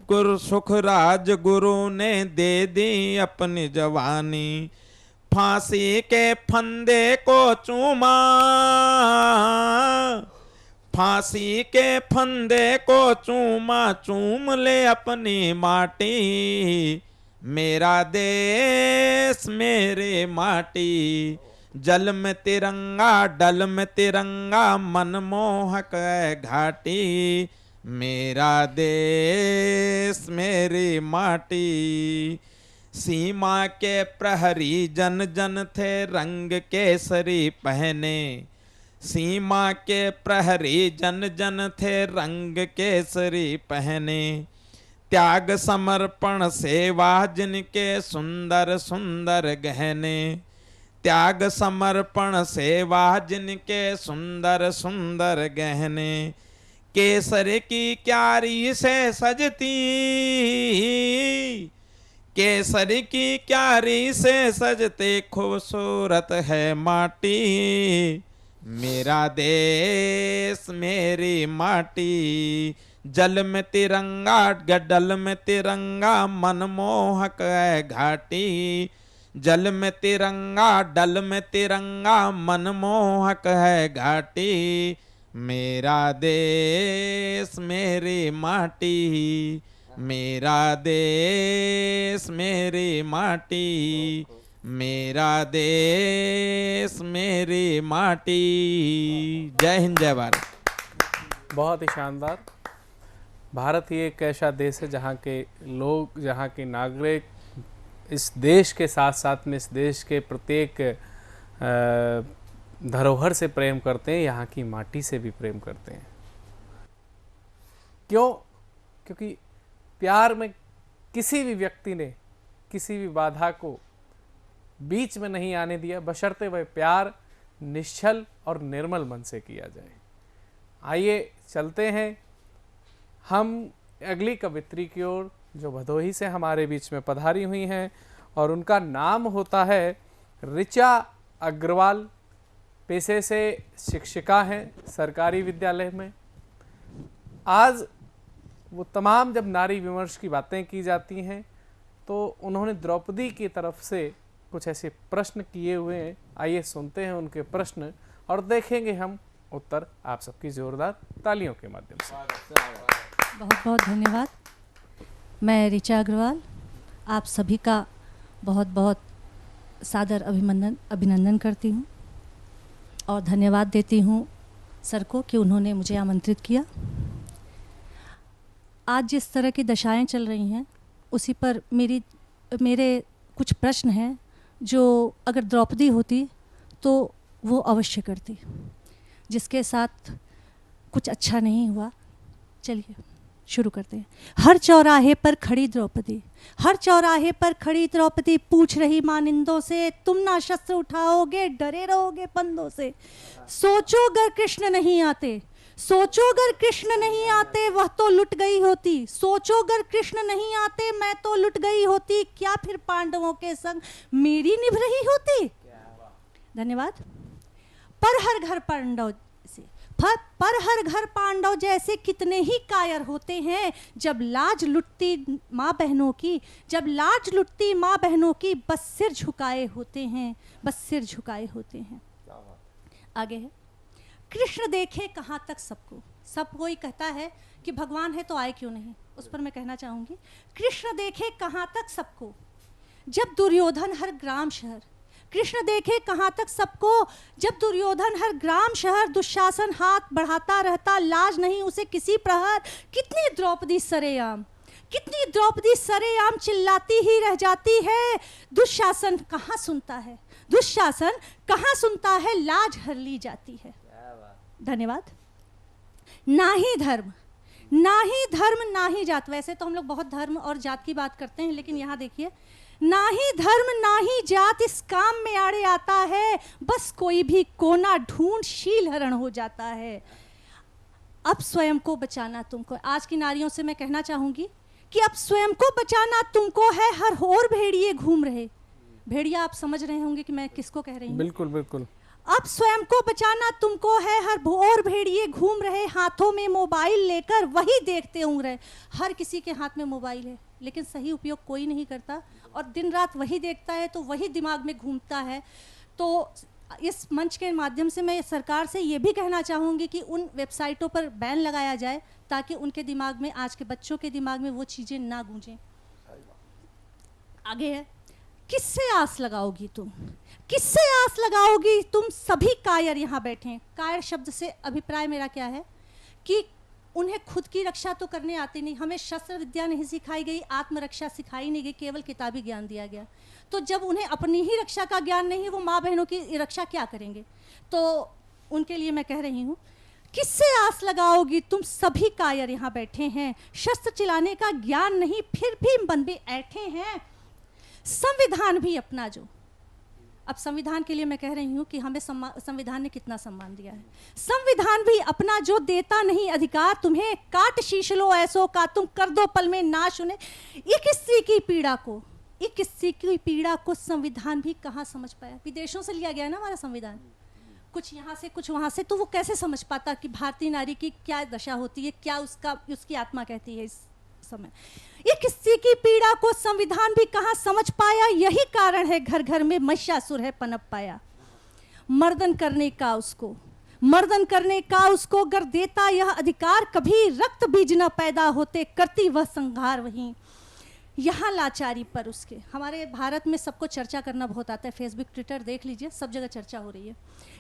गुरु सुखराज गुरु ने दे दी अपनी जवानी, फांसी के फंदे को चूमा, फांसी के फंदे को चूमा, चूम ले अपनी माटी मेरा देश मेरी माटी। जल में तिरंगा डल में तिरंगा, मनमोहक है घाटी मेरा देश मेरी माटी। सीमा के प्रहरी जन जन थे रंग केसरी पहने, सीमा के प्रहरी जन जन थे रंग केसरी पहने। त्याग समर्पण सेवा जिनके सुंदर सुंदर गहने, त्याग समर्पण सेवा जिनके सुंदर सुंदर गहने। केसर की क्यारी से सजती, केसर की क्यारी से सजते खूबसूरत है माटी मेरा देश मेरी माटी। जल में तिरंगा गडल में तिरंगा, मनमोहक है घाटी। जल में तिरंगा डल में तिरंगा, मनमोहक है घाटी मेरा देश मेरी माटी मेरा देश मेरी माटी मेरा देश मेरी माटी। जय हिंद जय भारत। बहुत ही शानदार। भारत ही एक ऐसा देश है जहाँ के लोग, जहाँ के नागरिक इस देश के साथ साथ में इस देश के प्रत्येक धरोहर से प्रेम करते हैं, यहाँ की माटी से भी प्रेम करते हैं। क्यों? क्योंकि प्यार में किसी भी व्यक्ति ने किसी भी बाधा को बीच में नहीं आने दिया, बशर्ते वह प्यार निश्चल और निर्मल मन से किया जाए। आइए चलते हैं हम अगली कवित्री की ओर, जो भदोही से हमारे बीच में पधारी हुई हैं और उनका नाम होता है ऋचा अग्रवाल। पेशे से शिक्षिका हैं सरकारी विद्यालय में। आज वो तमाम जब नारी विमर्श की बातें की जाती हैं तो उन्होंने द्रौपदी की तरफ से कुछ ऐसे प्रश्न किए हुए हैं। आइए सुनते हैं उनके प्रश्न और देखेंगे हम उत्तर आप सबकी जोरदार तालियों के माध्यम से। बहुत बहुत धन्यवाद। मैं ऋचा अग्रवाल आप सभी का बहुत बहुत सादर अभिनंदन करती हूँ और धन्यवाद देती हूँ सर को कि उन्होंने मुझे आमंत्रित किया। आज जिस तरह की दशाएं चल रही हैं उसी पर मेरे कुछ प्रश्न हैं जो अगर द्रौपदी होती तो वो अवश्य करती, जिसके साथ कुछ अच्छा नहीं हुआ। चलिए शुरू करते हैं। हर चौराहे पर खड़ी द्रौपदी, हर चौराहे पर खड़ी द्रौपदी पूछ रही मानिंदों से, तुम ना शस्त्र उठाओगे डरे रहोगे फंदों से। सोचो अगर कृष्ण नहीं आते, सोचो अगर कृष्ण नहीं आते वह तो लुट गई होती। सोचो अगर कृष्ण नहीं आते मैं तो लुट गई होती। क्या फिर पांडवों के संग मेरी निभ रही होती। धन्यवाद। पर हर घर पांडव से, पर हर घर पांडव जैसे कितने ही कायर होते हैं। जब लाज लुटती माँ बहनों की, जब लाज लुटती माँ बहनों की, बस सिर झुकाए होते हैं, बस सिर झुकाए होते हैं। आगे है, कृष्ण देखे कहाँ तक सबको। सब कोई कहता है कि भगवान है तो आए क्यों नहीं, उस पर मैं कहना चाहूंगी कृष्ण देखे कहाँ तक सबको। जब दुर्योधन हर ग्राम शहर, कृष्ण देखे कहाँ तक सबको। जब दुर्योधन हर ग्राम शहर, दुशासन हाथ बढ़ाता रहता, लाज नहीं उसे किसी प्रहर। कितनी द्रौपदी सरेआम, कितनी द्रौपदी सरेआम चिल्लाती ही रह जाती है। दुशासन कहाँ सुनता है, दुशासन कहाँ सुनता है, लाज हर ली जाती है। धन्यवाद। ना ही धर्म, ना ही धर्म, ना ही जात। वैसे तो हम लोग बहुत धर्म और जात की बात करते हैं, लेकिन यहाँ देखिए, ना ही धर्म ना ही जात इस काम में आड़े आता है। बस कोई भी कोना ढूंढ शील हरण हो जाता है। अब स्वयं को बचाना तुमको। आज की नारियों से मैं कहना चाहूंगी कि अब स्वयं को बचाना तुमको है। हर और भेड़िए घूम रहे, भेड़िया आप समझ रहे होंगे कि मैं किसको कह रही हूँ। बिल्कुल बिल्कुल। अब स्वयं को बचाना तुमको है। हर और भेड़िए घूम रहे, हाथों में मोबाइल लेकर वही देखते उंग रहे। हर किसी के हाथ में मोबाइल है, लेकिन सही उपयोग कोई नहीं करता और दिन रात वही देखता है, तो वही दिमाग में घूमता है। तो इस मंच के माध्यम से मैं सरकार से ये भी कहना चाहूँगी कि उन वेबसाइटों पर बैन लगाया जाए ताकि उनके दिमाग में, आज के बच्चों के दिमाग में वो चीज़ें ना गूंजें। आगे है, किससे आस लगाओगी तुम, किससे आस लगाओगी तुम। सभी कायर यहाँ बैठे हैं। कायर शब्द से अभिप्राय मेरा क्या है कि उन्हें खुद की रक्षा तो करने आती नहीं। हमें शस्त्र विद्या नहीं सिखाई गई, आत्मरक्षा सिखाई नहीं गई, केवल किताबी ज्ञान दिया गया। तो जब उन्हें अपनी ही रक्षा का ज्ञान नहीं, वो माँ बहनों की रक्षा क्या करेंगे। तो उनके लिए मैं कह रही हूँ, किससे आस लगाओगी तुम। सभी कायर यहाँ बैठे हैं। शस्त्र चलाने का ज्ञान नहीं, फिर भी मन में ऐठे हैं। संविधान भी अपना जो, अब संविधान के लिए मैं कह रही हूँ कि हमें संविधान ने कितना सम्मान दिया है। संविधान भी अपना जो देता नहीं अधिकार तुम्हें। काट शीश लो ऐसो का तुम कर दो पल में नाश उन्हें। एक स्त्री की पीड़ा को, एक स्त्री की पीड़ा को संविधान भी कहाँ समझ पाया। विदेशों से लिया गया है ना हमारा संविधान, कुछ यहाँ से कुछ वहाँ से, तो वो कैसे समझ पाता कि भारतीय नारी की क्या दशा होती है, क्या उसकी आत्मा कहती है इस समय। एक स्त्री की पीड़ा को संविधान भी कहाँ समझ पाया। यही कारण है घर घर में महिषासुर है पनप पाया। मर्दन करने का उसको, मर्दन करने का उसको गर देता यह अधिकार। कभी रक्त बीज न पैदा होते, करती वह संहार वहीं। यहाँ लाचारी पर उसके, हमारे भारत में सबको चर्चा करना बहुत आता है, फेसबुक ट्विटर देख लीजिए, सब जगह चर्चा हो रही है।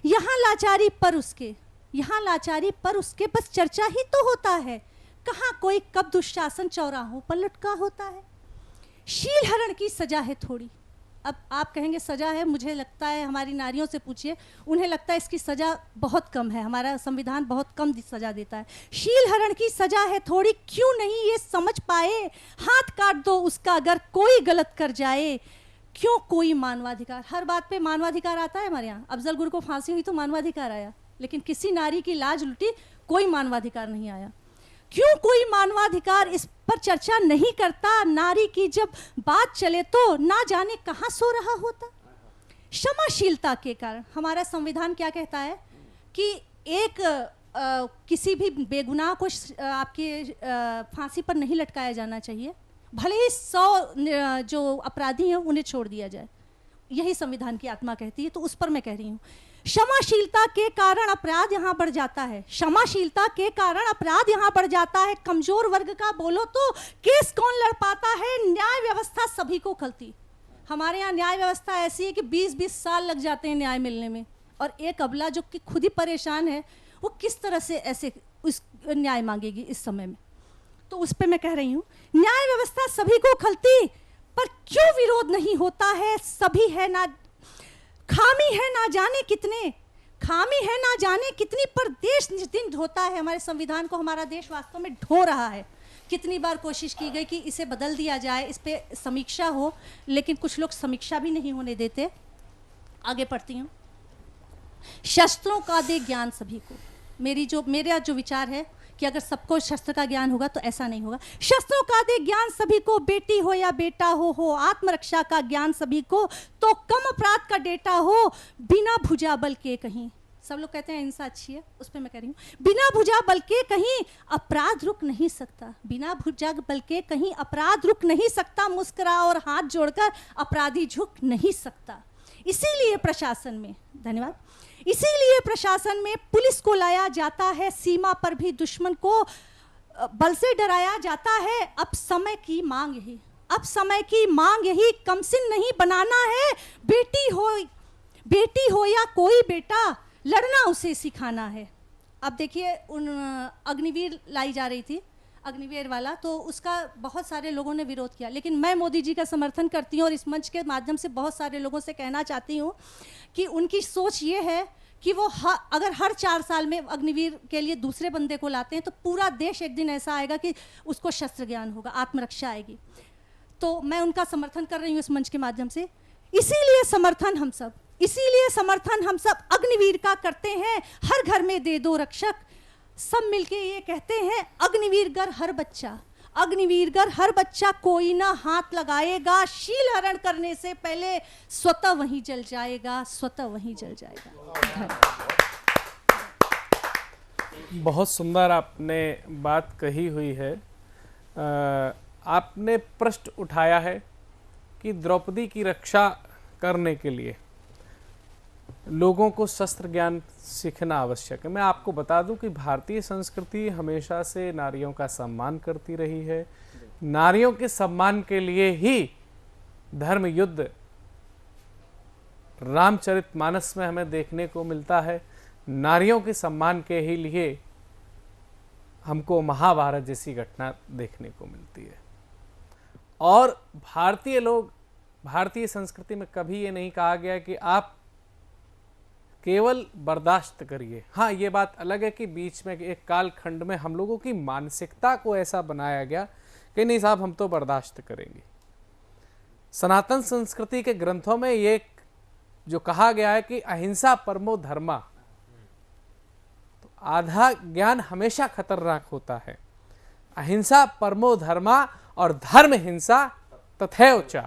यहाँ लाचारी पर उसके, यहाँ लाचारी पर उसके, बस चर्चा ही तो होता है। कहाँ कोई कब दुशासन चौराहों पर लटका होता है। शील हरण की सजा है थोड़ी। अब आप कहेंगे सजा है, मुझे लगता है हमारी नारियों से पूछिए, उन्हें लगता है इसकी सजा बहुत कम है, हमारा संविधान बहुत कम सजा देता है। शील हरण की सजा है थोड़ी, क्यों नहीं ये समझ पाए। हाथ काट दो उसका अगर कोई गलत कर जाए। क्यों कोई मानवाधिकार, हर बात पे मानवाधिकार आता है हमारे यहाँ। अफजल गुरु को फांसी हुई तो मानवाधिकार आया, लेकिन किसी नारी की लाज लुटी, कोई मानवाधिकार नहीं आया। क्यों कोई मानवाधिकार इस पर चर्चा नहीं करता। नारी की जब बात चले तो ना जाने कहाँ सो रहा होता। क्षमाशीलता के कारण हमारा संविधान क्या कहता है कि एक किसी भी बेगुनाह को आपके फांसी पर नहीं लटकाया जाना चाहिए, भले ही 100 जो अपराधी हैं उन्हें छोड़ दिया जाए। यही संविधान की आत्मा कहती है, तो उस पर मैं कह रही हूँ। क्षमाशीलता के कारण अपराध यहाँ बढ़ जाता है, क्षमाशीलता के कारण अपराध यहाँ बढ़ जाता है। कमजोर वर्ग का बोलो तो केस कौन लड़ पाता है। न्याय व्यवस्था सभी को खलती। हमारे यहाँ न्याय व्यवस्था ऐसी है कि 20-20 साल लग जाते हैं न्याय मिलने में, और एक अबला जो कि खुद ही परेशान है वो किस तरह से ऐसे उस न्याय मांगेगी इस समय में। तो उस पर मैं कह रही हूँ, न्याय व्यवस्था सभी को खलती, पर क्यों विरोध नहीं होता है? सभी है ना, खामी है ना जाने कितने, खामी है ना जाने कितनी, पर देश निज दिन ढोता है। हमारे संविधान को हमारा देश वास्तव में ढो रहा है। कितनी बार कोशिश की गई कि इसे बदल दिया जाए, इस पे समीक्षा हो, लेकिन कुछ लोग समीक्षा भी नहीं होने देते। आगे पढ़ती हूँ। शस्त्रों का दे ज्ञान सभी को। मेरा जो विचार है कि अगर सबको शस्त्र का ज्ञान होगा तो ऐसा नहीं होगा। शस्त्रों का दे ज्ञान सभी को, बेटी हो या बेटा हो आत्मरक्षा का ज्ञान सभी को, तो कम अपराध का डेटा हो, बिना भुजा बल के कहीं। सब लोग कहते हैं हिंसा अच्छी है, उस पर मैं कह रही हूँ, बिना भुजा बल के कहीं अपराध रुक नहीं सकता। बिना भुजा बल के कहीं अपराध रुक नहीं सकता, मुस्कुरा और हाथ जोड़कर अपराधी झुक नहीं सकता। इसीलिए प्रशासन में, धन्यवाद, इसीलिए प्रशासन में पुलिस को लाया जाता है, सीमा पर भी दुश्मन को बल से डराया जाता है। अब समय की मांग यही, अब समय की मांग यही, कमसिन नहीं बनाना है। बेटी हो या कोई बेटा, लड़ना उसे सिखाना है। अब देखिए, उन अग्निवीर लाई जा रही थी, अग्निवीर वाला, तो उसका बहुत सारे लोगों ने विरोध किया, लेकिन मैं मोदी जी का समर्थन करती हूँ और इस मंच के माध्यम से बहुत सारे लोगों से कहना चाहती हूँ कि उनकी सोच ये है कि वो अगर हर 4 साल में अग्निवीर के लिए दूसरे बंदे को लाते हैं तो पूरा देश एक दिन ऐसा आएगा कि उसको शस्त्र ज्ञान होगा, आत्मरक्षा आएगी। तो मैं उनका समर्थन कर रही हूँ इस मंच के माध्यम से। इसीलिए समर्थन हम सब अग्निवीर का करते हैं। हर घर में दे दो रक्षक, सब मिलके ये कहते हैं, अग्निवीर गर हर बच्चा, अग्निवीर गर हर बच्चा, कोई ना हाथ लगाएगा, शील हरण करने से पहले स्वतः वहीं जल जाएगा, स्वतः वहीं जल जाएगा। बहुत सुंदर आपने बात कही हुई है। आपने प्रश्न उठाया है कि द्रौपदी की रक्षा करने के लिए लोगों को शस्त्र ज्ञान सीखना आवश्यक है। मैं आपको बता दूं कि भारतीय संस्कृति हमेशा से नारियों का सम्मान करती रही है। नारियों के सम्मान के लिए ही धर्म युद्ध रामचरितमानस में हमें देखने को मिलता है। नारियों के सम्मान के ही लिए हमको महाभारत जैसी घटना देखने को मिलती है। और भारतीय लोग, भारतीय संस्कृति में कभी ये नहीं कहा गया कि आप केवल बर्दाश्त करिए। हाँ, ये बात अलग है कि बीच में एक कालखंड में हम लोगों की मानसिकता को ऐसा बनाया गया कि नहीं साहब हम तो बर्दाश्त करेंगे। सनातन संस्कृति के ग्रंथों में ये जो कहा गया है कि अहिंसा परमो धर्मा, तो आधा ज्ञान हमेशा खतरनाक होता है। अहिंसा परमो धर्मा और धर्म हिंसा तथैव च।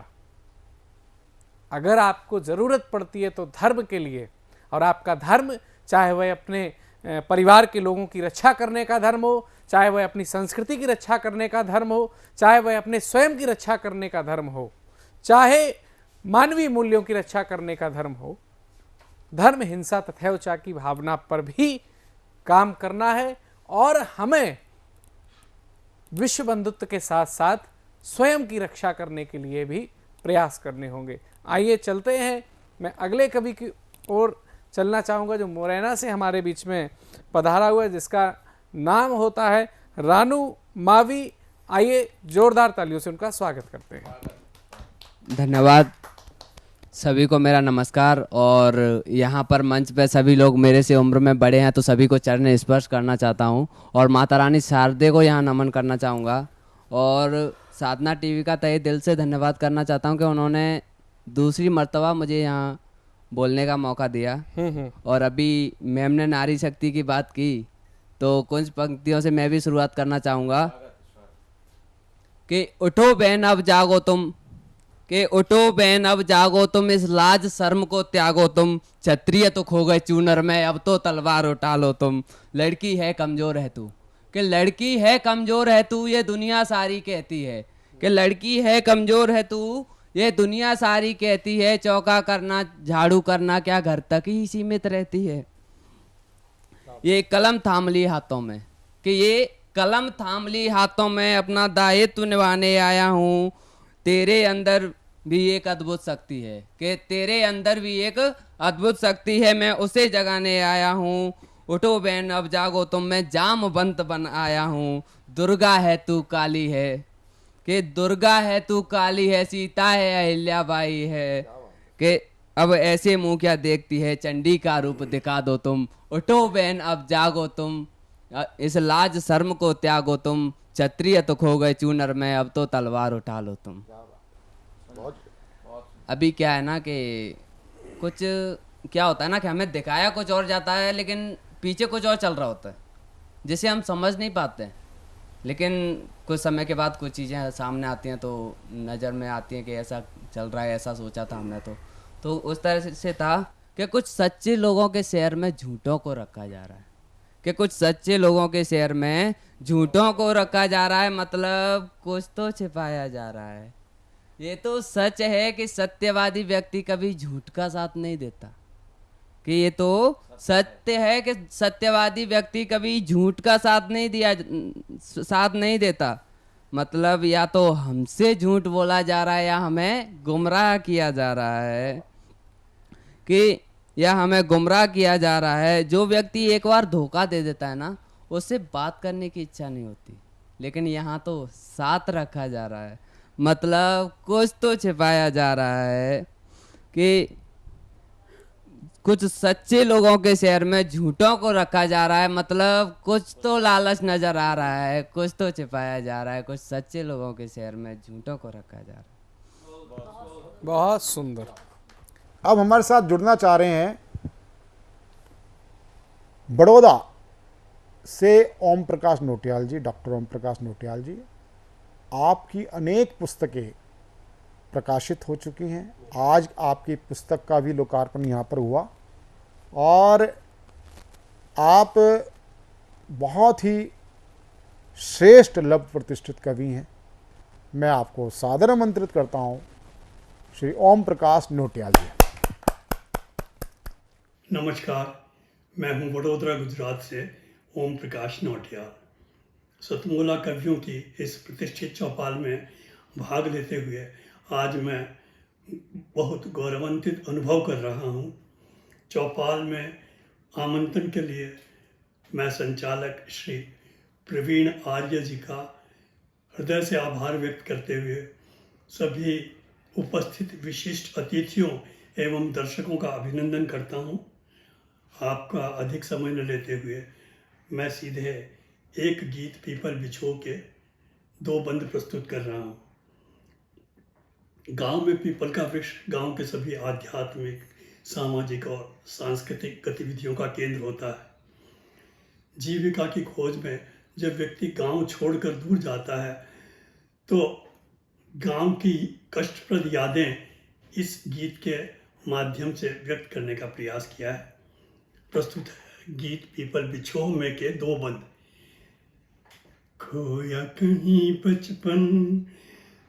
अगर आपको जरूरत पड़ती है तो धर्म के लिए, और आपका धर्म चाहे वह अपने परिवार के लोगों की रक्षा करने का धर्म हो, चाहे वह अपनी संस्कृति की रक्षा करने का धर्म हो, चाहे वह अपने स्वयं की रक्षा करने का धर्म हो, चाहे मानवीय मूल्यों की रक्षा करने का धर्म हो, धर्म हिंसा तथैव च की भावना पर भी काम करना है। और हमें विश्व बंधुत्व के साथ साथ स्वयं की रक्षा करने के लिए भी प्रयास करने होंगे। आइए चलते हैं, मैं अगले कवि की ओर चलना चाहूँगा जो मुरैना से हमारे बीच में पधारा हुआ है, जिसका नाम होता है रानू मावी। आइए जोरदार तालियों से उनका स्वागत करते हैं। धन्यवाद। सभी को मेरा नमस्कार। और यहाँ पर मंच पे सभी लोग मेरे से उम्र में बड़े हैं, तो सभी को चरण स्पर्श करना चाहता हूँ और माता रानी शारदे को यहाँ नमन करना चाहूँगा। और साधना टीवी का तहे दिल से धन्यवाद करना चाहता हूँ कि उन्होंने दूसरी मर्तबा मुझे यहाँ बोलने का मौका दिया। और अभी मैम ने नारी शक्ति की बात की, तो कुछ पंक्तियों से मैं भी शुरुआत करना चाहूँगा कि उठो बहन अब जागो तुम, कि उठो बहन अब जागो तुम, इस लाज शर्म को त्यागो तुम, क्षत्रिय तो खो गए चूनर में, अब तो तलवार उठा लो तुम। लड़की है कमजोर है तू, कि लड़की है कमजोर है तू, ये दुनिया सारी कहती है, कि लड़की है कमजोर है तू, ये दुनिया सारी कहती है, चौका करना झाड़ू करना क्या घर तक ही सीमित रहती है। ये कलम थाम ली हाथों में, कि ये कलम थाम ली हाथों में, अपना दायित्व निभाने आया हूँ, तेरे अंदर भी एक अद्भुत शक्ति है, कि तेरे अंदर भी एक अद्भुत शक्ति है, मैं उसे जगाने आया हूँ। उठो बहन अब जागो तुम, मैं जामवंत बन आया हूँ। दुर्गा है तू काली है, कि दुर्गा है तू काली है, सीता है अहिल्याबाई है, कि अब ऐसे मुंह क्या देखती है, चंडी का रूप दिखा दो तुम। उठो बहन अब जागो तुम, इस लाज शर्म को त्यागो तुम। क्षत्रिय तो खो गए चूनर में, अब तो तलवार उठा लो तुम। अभी क्या है ना कि कुछ क्या होता है ना कि हमें दिखाया कुछ और जाता है, लेकिन पीछे कुछ और चल रहा होता है जिसे हम समझ नहीं पाते हैं। लेकिन कुछ समय के बाद कुछ चीज़ें सामने आती हैं तो नज़र में आती हैं कि ऐसा चल रहा है, ऐसा सोचा था हमने। तो उस तरह से था कि कुछ सच्चे लोगों के शहर में झूठों को रखा जा रहा है, कि कुछ सच्चे लोगों के शहर में झूठों को रखा जा रहा है, मतलब कुछ तो छिपाया जा रहा है। ये तो सच है कि सत्यवादी व्यक्ति कभी झूठ का साथ नहीं देता, कि ये तो सत्य है कि सत्यवादी व्यक्ति कभी झूठ का साथ नहीं देता। मतलब या तो हमसे झूठ बोला जा रहा है या हमें गुमराह किया जा रहा है, कि या हमें गुमराह किया जा रहा है। जो व्यक्ति एक बार धोखा दे देता है ना, उससे बात करने की इच्छा नहीं होती, लेकिन यहाँ तो साथ रखा जा रहा है, मतलब कुछ तो छिपाया जा रहा है। कि कुछ सच्चे लोगों के शहर में झूठों को रखा जा रहा है, मतलब कुछ तो लालच नजर आ रहा है, कुछ तो छिपाया जा रहा है। कुछ सच्चे लोगों के शहर में झूठों को रखा जा रहा है। बहुत सुंदर। अब हमारे साथ जुड़ना चाह रहे हैं बड़ौदा से ओम प्रकाश नोटियाल जी, डॉक्टर ओम प्रकाश नोटियाल जी। आपकी अनेक पुस्तकें प्रकाशित हो चुकी हैं। आज आपकी पुस्तक का भी लोकार्पण यहाँ पर हुआ और आप बहुत ही श्रेष्ठ लब्ध प्रतिष्ठित कवि हैं। मैं आपको सादर आमंत्रित करता हूँ श्री ओम प्रकाश नोटियाल जी। नमस्कार, मैं हूँ वडोदरा गुजरात से ओम प्रकाश नोटियाल। सतमोला कवियों की इस प्रतिष्ठित चौपाल में भाग लेते हुए आज मैं बहुत गौरवान्वित अनुभव कर रहा हूँ। चौपाल में आमंत्रण के लिए मैं संचालक श्री प्रवीण आर्य जी का हृदय से आभार व्यक्त करते हुए सभी उपस्थित विशिष्ट अतिथियों एवं दर्शकों का अभिनंदन करता हूँ। आपका अधिक समय न लेते हुए मैं सीधे एक गीत पीपल बिछो के दो बंद प्रस्तुत कर रहा हूँ। गांव में पीपल का वृक्ष गांव के सभी आध्यात्मिक, सामाजिक और सांस्कृतिक गतिविधियों का केंद्र होता है। जीविका की खोज में जब व्यक्ति गांव छोड़कर दूर जाता है तो गांव की कष्टप्रद यादें इस गीत के माध्यम से व्यक्त करने का प्रयास किया है। प्रस्तुत है गीत पीपल बिछो में के दो बंद। खोया कहीं बचपन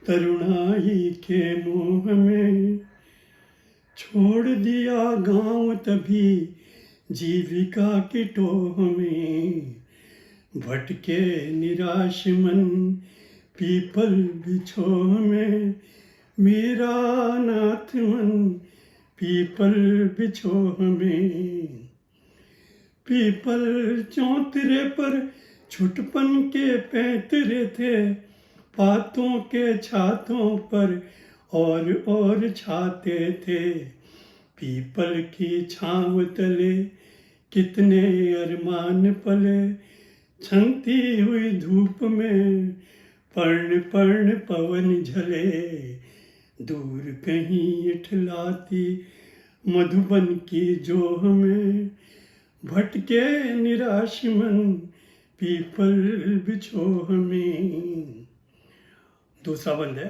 तरुणाई के मोह में, छोड़ दिया गांव तभी जीविका की टोह में, भटके निराश मन पीपल बिछो में, मेरा नाथ मन पीपल बिछो में। पीपल चौतरे पर छुटपन के पैतरे थे, पातों के छातों पर और छाते थे। पीपल की छांव तले कितने अरमान पले, छनती हुई धूप में पर्ण पर्ण पवन झले। दूर कहीं इठलाती मधुबन की जोह में, भटके निराश मन पीपल बिछोह में। दूसरा बंद है।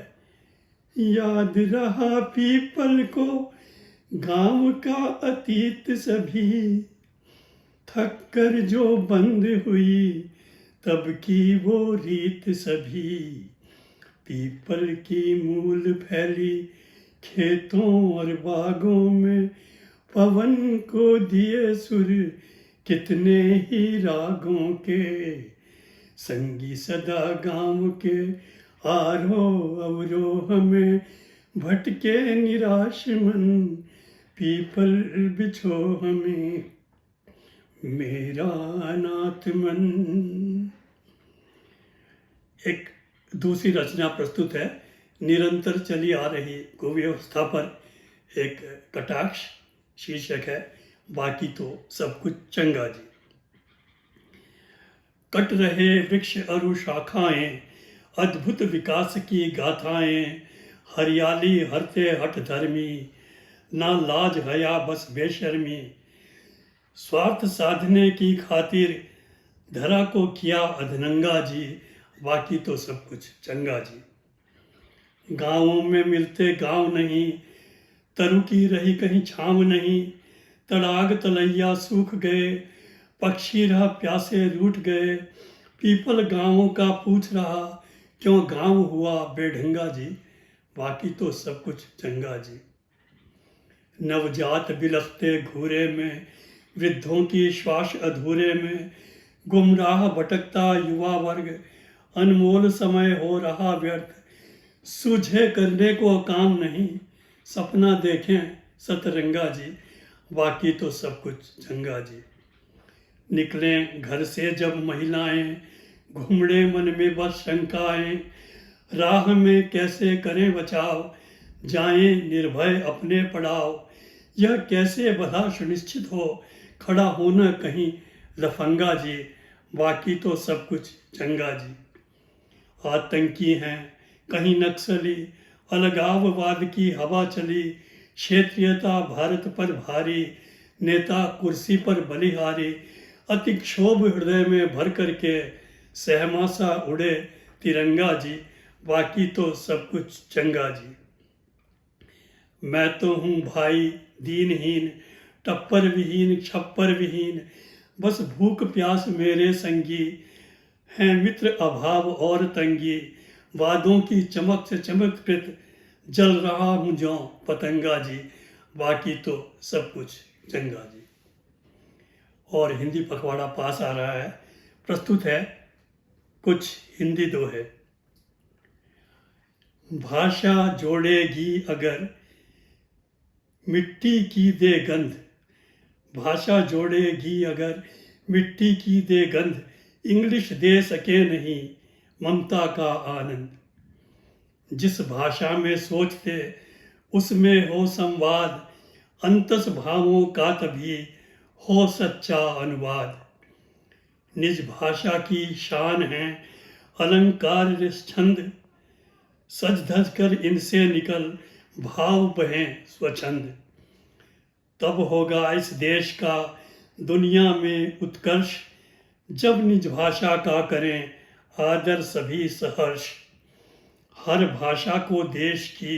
याद रहा पीपल को गांव का अतीत सभी, थक कर जो बंद हुई तब की वो रीत सभी। पीपल की मूल फैली खेतों और बागों में, पवन को दिए सुर कितने ही रागों के। संगी सदा गांव के आरोह अवरोह में, भटके निराश मन पीपल बिछो हमें मेरा नाथ मन। एक दूसरी रचना प्रस्तुत है। निरंतर चली आ रही कुव्यवस्था पर एक कटाक्ष। शीर्षक है बाकी तो सब कुछ चंगा जी। कट रहे वृक्ष अरु शाखाएं, अद्भुत विकास की गाथाएं, हरियाली हरते हठ धर्मी, ना लाज हया बस बेशर्मी, स्वार्थ साधने की खातिर धरा को किया अधनंगा जी, बाकी तो सब कुछ चंगा जी। गाँवों में मिलते गांव नहीं, तरु की रही कहीं छाँव नहीं, तड़ाग तलैया सूख गए, पक्षी रहा प्यासे रूठ गए, पीपल गाँवों का पूछ रहा क्यों गाँव हुआ बेढंगा जी, बाकी तो सब कुछ चंगा जी। नवजात बिलखते घूरे में, वृद्धों की श्वास अधूरे में, गुमराह भटकता युवा वर्ग, अनमोल समय हो रहा व्यर्थ, सूझे करने को काम नहीं, सपना देखें सतरंगा जी, बाकी तो सब कुछ चंगा जी। निकलें घर से जब महिलाएं, घुमड़े मन में बस शंकाएं, राह में कैसे करें बचाव, जाएं निर्भय अपने पड़ाव, यह कैसे भला सुनिश्चित हो, खड़ा होना कहीं लफंगा जी, बाकी तो सब कुछ चंगा जी। आतंकी हैं कहीं नक्सली, अलगाववाद की हवा चली, क्षेत्रीयता भारत पर भारी, नेता कुर्सी पर बलिहारी, अति क्षोभ हृदय में भर करके सहमासा उड़े तिरंगा जी, बाकी तो सब कुछ चंगा जी। मैं तो हूँ भाई दीनहीन, टप्पर विहीन छप्पर विहीन, बस भूख प्यास मेरे संगी, हैं मित्र अभाव और तंगी, वादों की चमक से चमत्कृत, जल रहा हूँ ज्यों पतंगा जी, बाकी तो सब कुछ चंगा जी। और हिंदी पखवाड़ा पास आ रहा है, प्रस्तुत है कुछ हिंदी दोहे। भाषा जोड़ेगी अगर मिट्टी की दे गंध, भाषा जोड़ेगी अगर मिट्टी की दे गंध, इंग्लिश दे सके नहीं ममता का आनंद। जिस भाषा में सोचते उसमें हो संवाद, अंतस भावों का तभी हो सच्चा अनुवाद। निज भाषा की शान है अलंकार छंद, सज धज कर इनसे निकल भाव बहें स्वच्छंद। तब होगा इस देश का दुनिया में उत्कर्ष, जब निज भाषा का करें आदर सभी सहर्ष। हर भाषा को देश की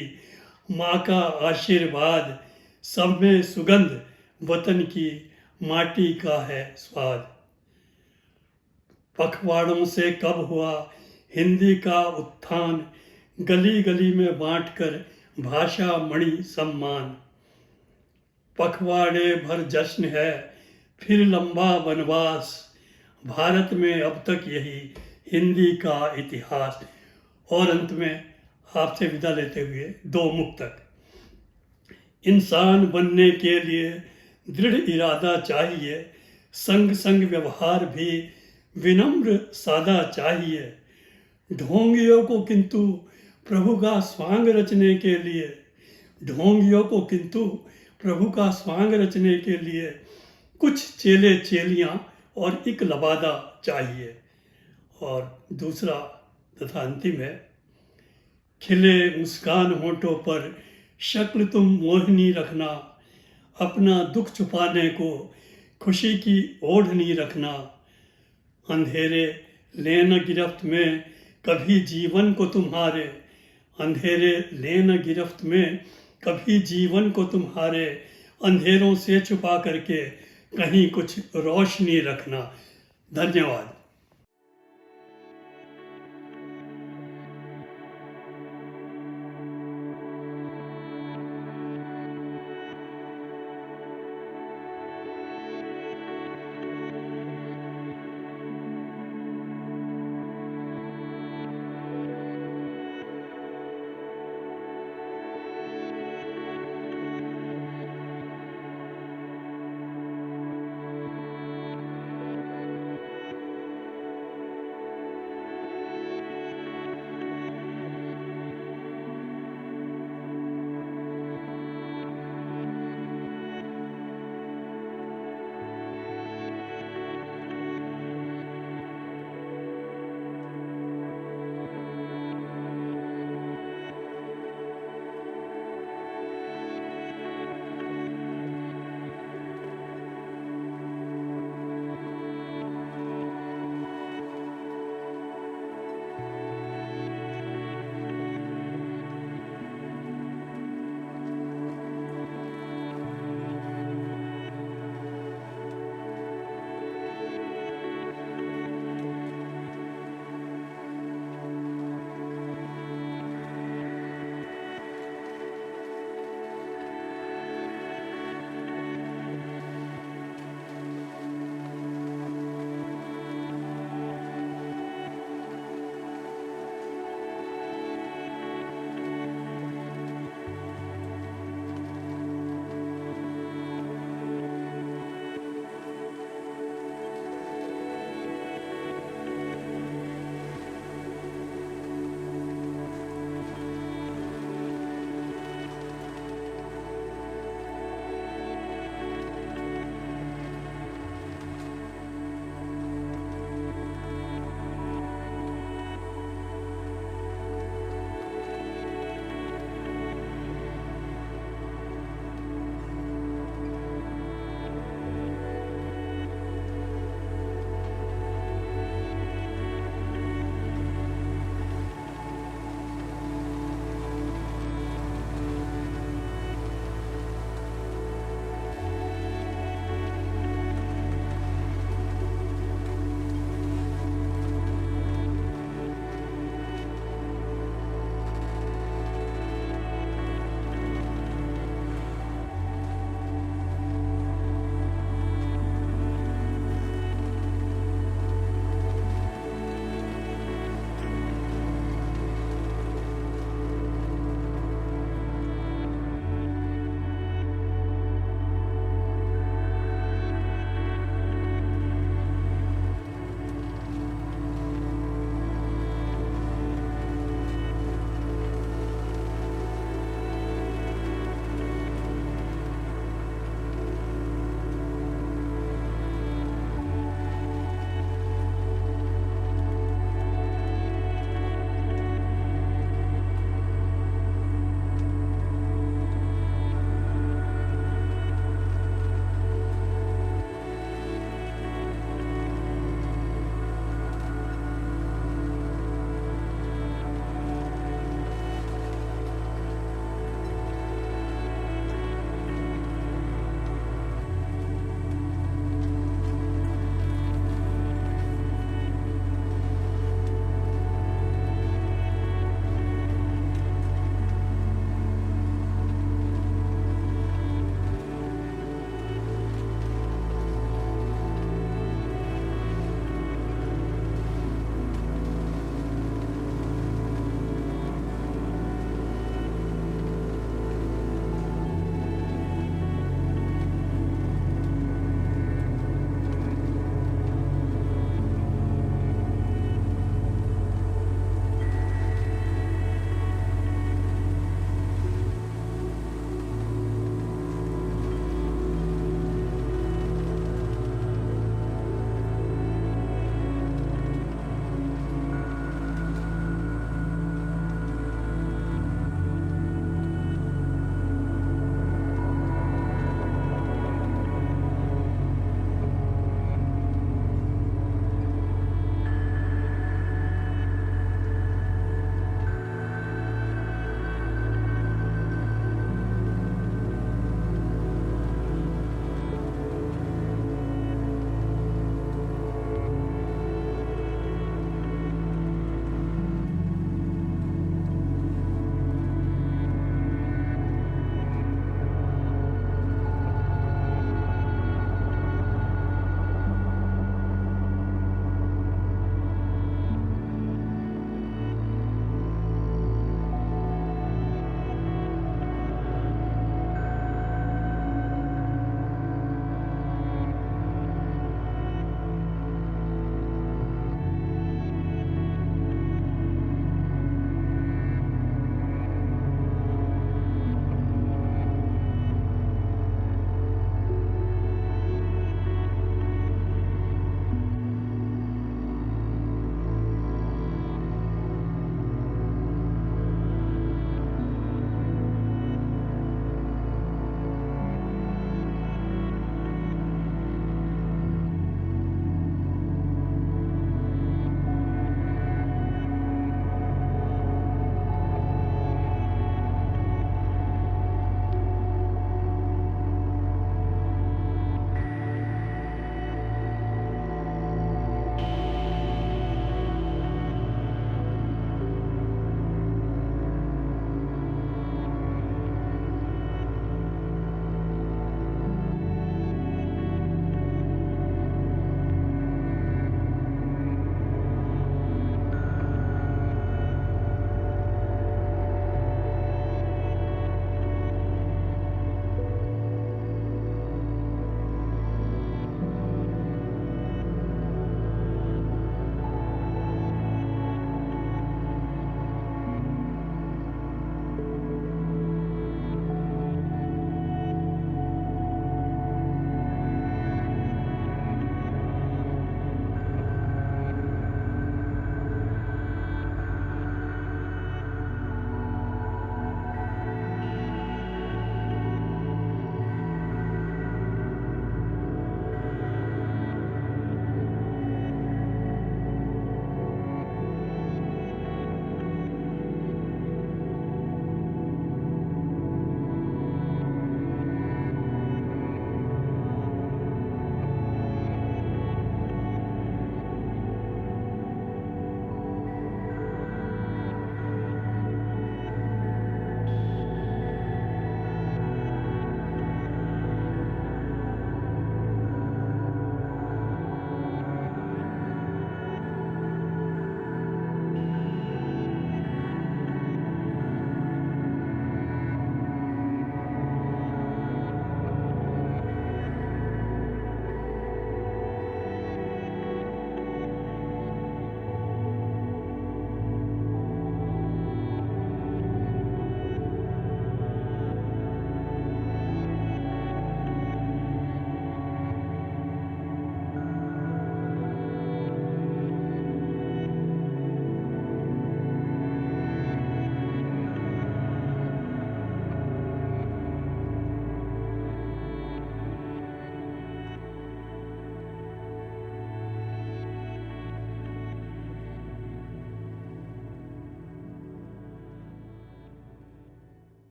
माँ का आशीर्वाद, सब में सुगंध वतन की माटी का है स्वाद। पखवाड़ों से कब हुआ हिंदी का उत्थान, गली गली में बांटकर भाषा मणि सम्मान। पखवाड़े भर जश्न है फिर लंबा वनवास, भारत में अब तक यही हिंदी का इतिहास। और अंत में आपसे विदा लेते हुए दो मुक्तक। इंसान बनने के लिए दृढ़ इरादा चाहिए, संग संग व्यवहार भी विनम्र सादा चाहिए। ढोंगियों को किंतु प्रभु का स्वांग रचने के लिए, ढोंगियों को किंतु प्रभु का स्वांग रचने के लिए कुछ चेले चेलियां और एक लबादा चाहिए। और दूसरा तथा अंतिम है, खिले मुस्कान होठों पर शक्ल तुम मोहिनी रखना, अपना दुख छुपाने को खुशी की ओढ़नी रखना। अंधेरे लेन गिरफ्त में कभी जीवन को तुम्हारे, अंधेरे लेन गिरफ्त में कभी जीवन को तुम्हारे, अंधेरों से छुपा करके कहीं कुछ रोशनी रखना। धन्यवाद।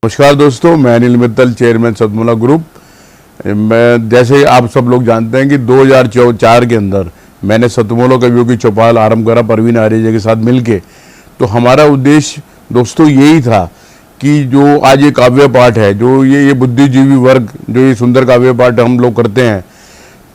नमस्कार दोस्तों, मैं अनिल मित्तल, चेयरमैन सतमोला ग्रुप। मैं जैसे आप सब लोग जानते हैं कि 2004 के अंदर मैंने सतमोला कवियों की चौपाल आरंभ करा परवीन आर्य के साथ मिलके। तो हमारा उद्देश्य दोस्तों यही था कि जो आज ये काव्य पाठ है, जो ये बुद्धिजीवी वर्ग जो ये सुंदर काव्य पाठ हम लोग करते हैं,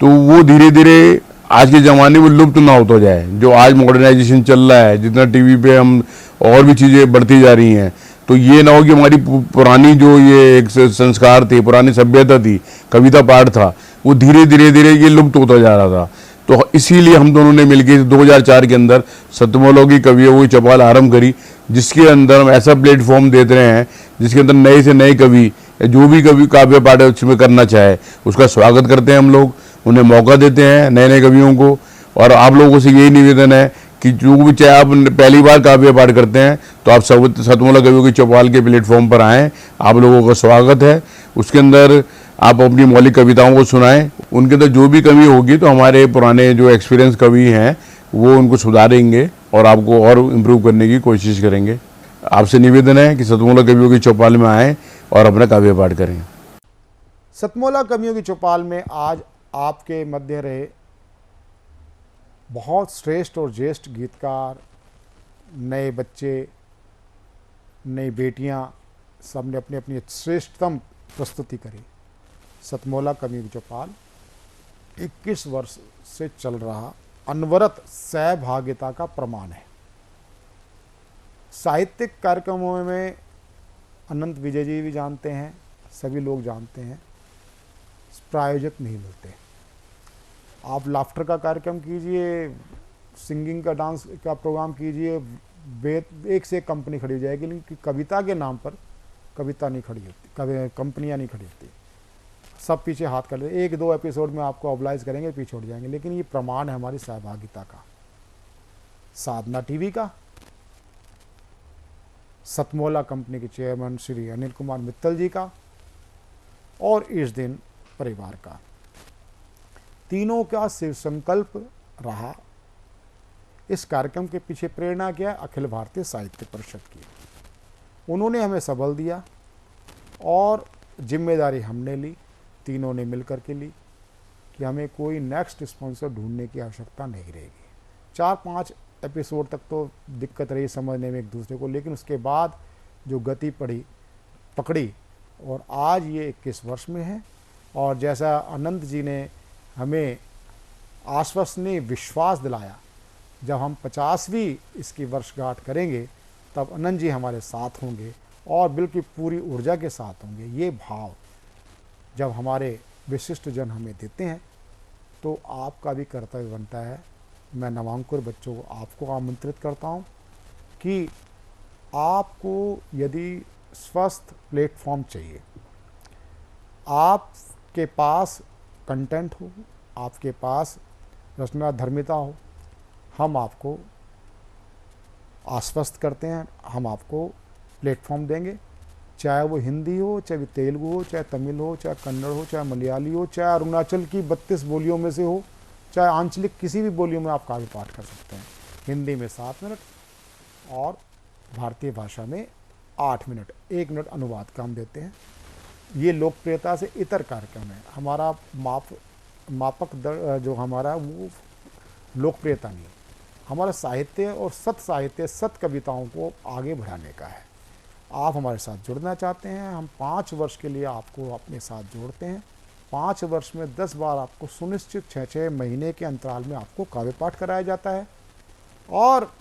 तो वो धीरे धीरे आज के ज़माने में लुप्त ना होता जाए। जो आज मॉडर्नाइजेशन चल रहा है, जितना टीवी पे हम और भी चीज़ें बढ़ती जा रही हैं, तो ये ना हो कि हमारी पुरानी जो ये एक संस्कार थे, पुरानी सभ्यता थी, कविता पाठ था, वो धीरे धीरे ये लुप्त होता जा रहा था। तो इसीलिए हम दोनों ने मिलकर 2004 के अंदर सतमोला की कवियों की चौपाल आरंभ करी, जिसके अंदर हम ऐसा प्लेटफॉर्म देते रहे हैं जिसके अंदर नए से नए कवि, जो भी कवि काव्य पाठ उसमें करना चाहे उसका स्वागत करते हैं हम लोग, उन्हें मौका देते हैं नए नए कवियों को। और आप लोगों से यही निवेदन है कि जो भी चाहे आप पहली बार काव्य पाठ करते हैं तो आप सब सतमोला कवियों की चौपाल के प्लेटफॉर्म पर आएँ, आप लोगों का स्वागत है। उसके अंदर आप अपनी मौलिक कविताओं को सुनाएं, उनके अंदर जो भी कमी होगी तो हमारे पुराने जो एक्सपीरियंस कवि हैं वो उनको सुधारेंगे और आपको और इम्प्रूव करने की कोशिश करेंगे। आपसे निवेदन है कि सतमोला कवियों की चौपाल में आएँ और अपना काव्य पाठ करें। सतमोला कवियों की चौपाल में आज आपके मध्य रहे बहुत श्रेष्ठ और ज्येष्ठ गीतकार, नए बच्चे, नई बेटियां, सब ने अपनी अपनी श्रेष्ठतम प्रस्तुति करी। सतमोला कवियों की चौपाल 21 वर्ष से चल रहा अनवरत सहभागिता का प्रमाण है। साहित्यिक कार्यक्रमों में अनंत विजय जी भी जानते हैं, सभी लोग जानते हैं, प्रायोजक नहीं मिलते। आप लाफ्टर का कार्यक्रम कीजिए, सिंगिंग का, डांस का प्रोग्राम कीजिए, एक से एक कंपनी खड़ी हो जाएगी, लेकिन कविता के नाम पर कविता नहीं खड़ी होती, कंपनियां नहीं खड़ी होती, सब पीछे हाथ कर लेते। एक दो एपिसोड में आपको ऑबलाइज करेंगे, पीछे उठ जाएंगे। लेकिन ये प्रमाण है हमारी सहभागिता का, साधना टीवी का, सतमोला कंपनी के चेयरमैन श्री अनिल कुमार मित्तल जी का, और इस दिन परिवार का। तीनों का शिव संकल्प रहा। इस कार्यक्रम के पीछे प्रेरणा क्या है? अखिल भारतीय साहित्य परिषद की। उन्होंने हमें सबल दिया और जिम्मेदारी हमने ली, तीनों ने मिलकर के ली कि हमें कोई नेक्स्ट स्पॉन्सर ढूंढने की आवश्यकता नहीं रहेगी। 4-5 एपिसोड तक तो दिक्कत रही समझने में एक दूसरे को, लेकिन उसके बाद जो गति पकड़ी और आज ये 21 वर्ष में है। और जैसा अनंत जी ने हमें आश्वसनीय विश्वास दिलाया, जब हम 50वीं इसकी वर्षगांठ करेंगे तब अनंत जी हमारे साथ होंगे और बिल्कुल पूरी ऊर्जा के साथ होंगे। ये भाव जब हमारे विशिष्ट जन हमें देते हैं तो आपका भी कर्तव्य बनता है। मैं नवांकुर बच्चों को आपको आमंत्रित करता हूँ कि आपको यदि स्वस्थ प्लेटफॉर्म चाहिए, आपके पास कंटेंट हो, आपके पास रचना धर्मिता हो, हम आपको आश्वस्त करते हैं, हम आपको प्लेटफॉर्म देंगे। चाहे वो हिंदी हो, चाहे तेलुगु हो, चाहे तमिल हो, चाहे कन्नड़ हो, चाहे मलयाली हो, चाहे अरुणाचल की 32 बोलियों में से हो, चाहे आंचलिक किसी भी बोलियों में आप काव्य पाठ कर सकते हैं। हिंदी में 7 मिनट और भारतीय भाषा में 8 मिनट, 1 मिनट अनुवाद का हम देते हैं। ये लोकप्रियता से इतर कार्यक्रम है। हमारा मापक जो हमारा वो लोकप्रियता नहीं, हमारा साहित्य और सत साहित्य, सत कविताओं को आगे बढ़ाने का है। आप हमारे साथ जुड़ना चाहते हैं, हम 5 वर्ष के लिए आपको अपने साथ जोड़ते हैं। 5 वर्ष में 10 बार आपको सुनिश्चित 6-6 महीने के अंतराल में आपको काव्य पाठ कराया जाता है और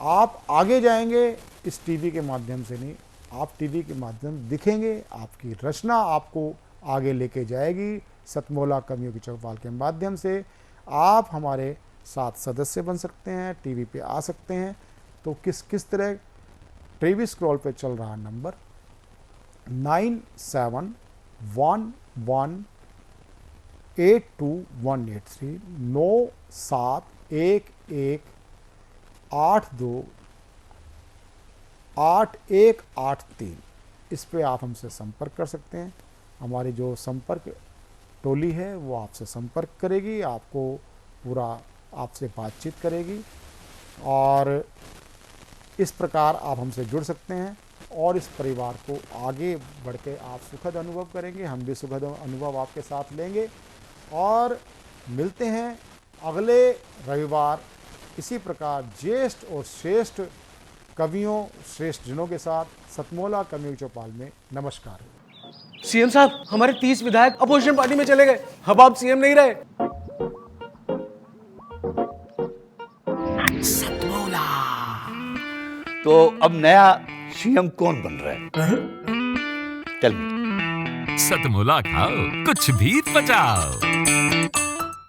आप आगे जाएंगे इस टीवी के माध्यम से नहीं, आप टीवी के माध्यम दिखेंगे, आपकी रचना आपको आगे लेके जाएगी। सतमोला कवियों की चौपाल के माध्यम से आप हमारे साथ सदस्य बन सकते हैं, टीवी पे आ सकते हैं। तो किस तरह टीवी स्क्रॉल पे चल रहा नंबर 9711828183 97128183 इस पे आप हमसे संपर्क कर सकते हैं। हमारी जो संपर्क टोली है वो आपसे संपर्क करेगी, आपको पूरा आपसे बातचीत करेगी और इस प्रकार आप हमसे जुड़ सकते हैं और इस परिवार को आगे बढ़ के आप सुखद अनुभव करेंगे, हम भी सुखद अनुभव आपके साथ लेंगे। और मिलते हैं अगले रविवार इसी प्रकार ज्येष्ठ और श्रेष्ठ कवियों, श्रेष्ठ जनों के साथ सतमोला कवियों चौपाल में। नमस्कार। सीएम साहब, हमारे 30 विधायक अपोजिशन पार्टी में चले गए, अब आप सीएम नहीं रहे। सतमोला। तो अब नया सीएम कौन बन रहा है? चल सतमोला खाओ, कुछ भी पचाओ।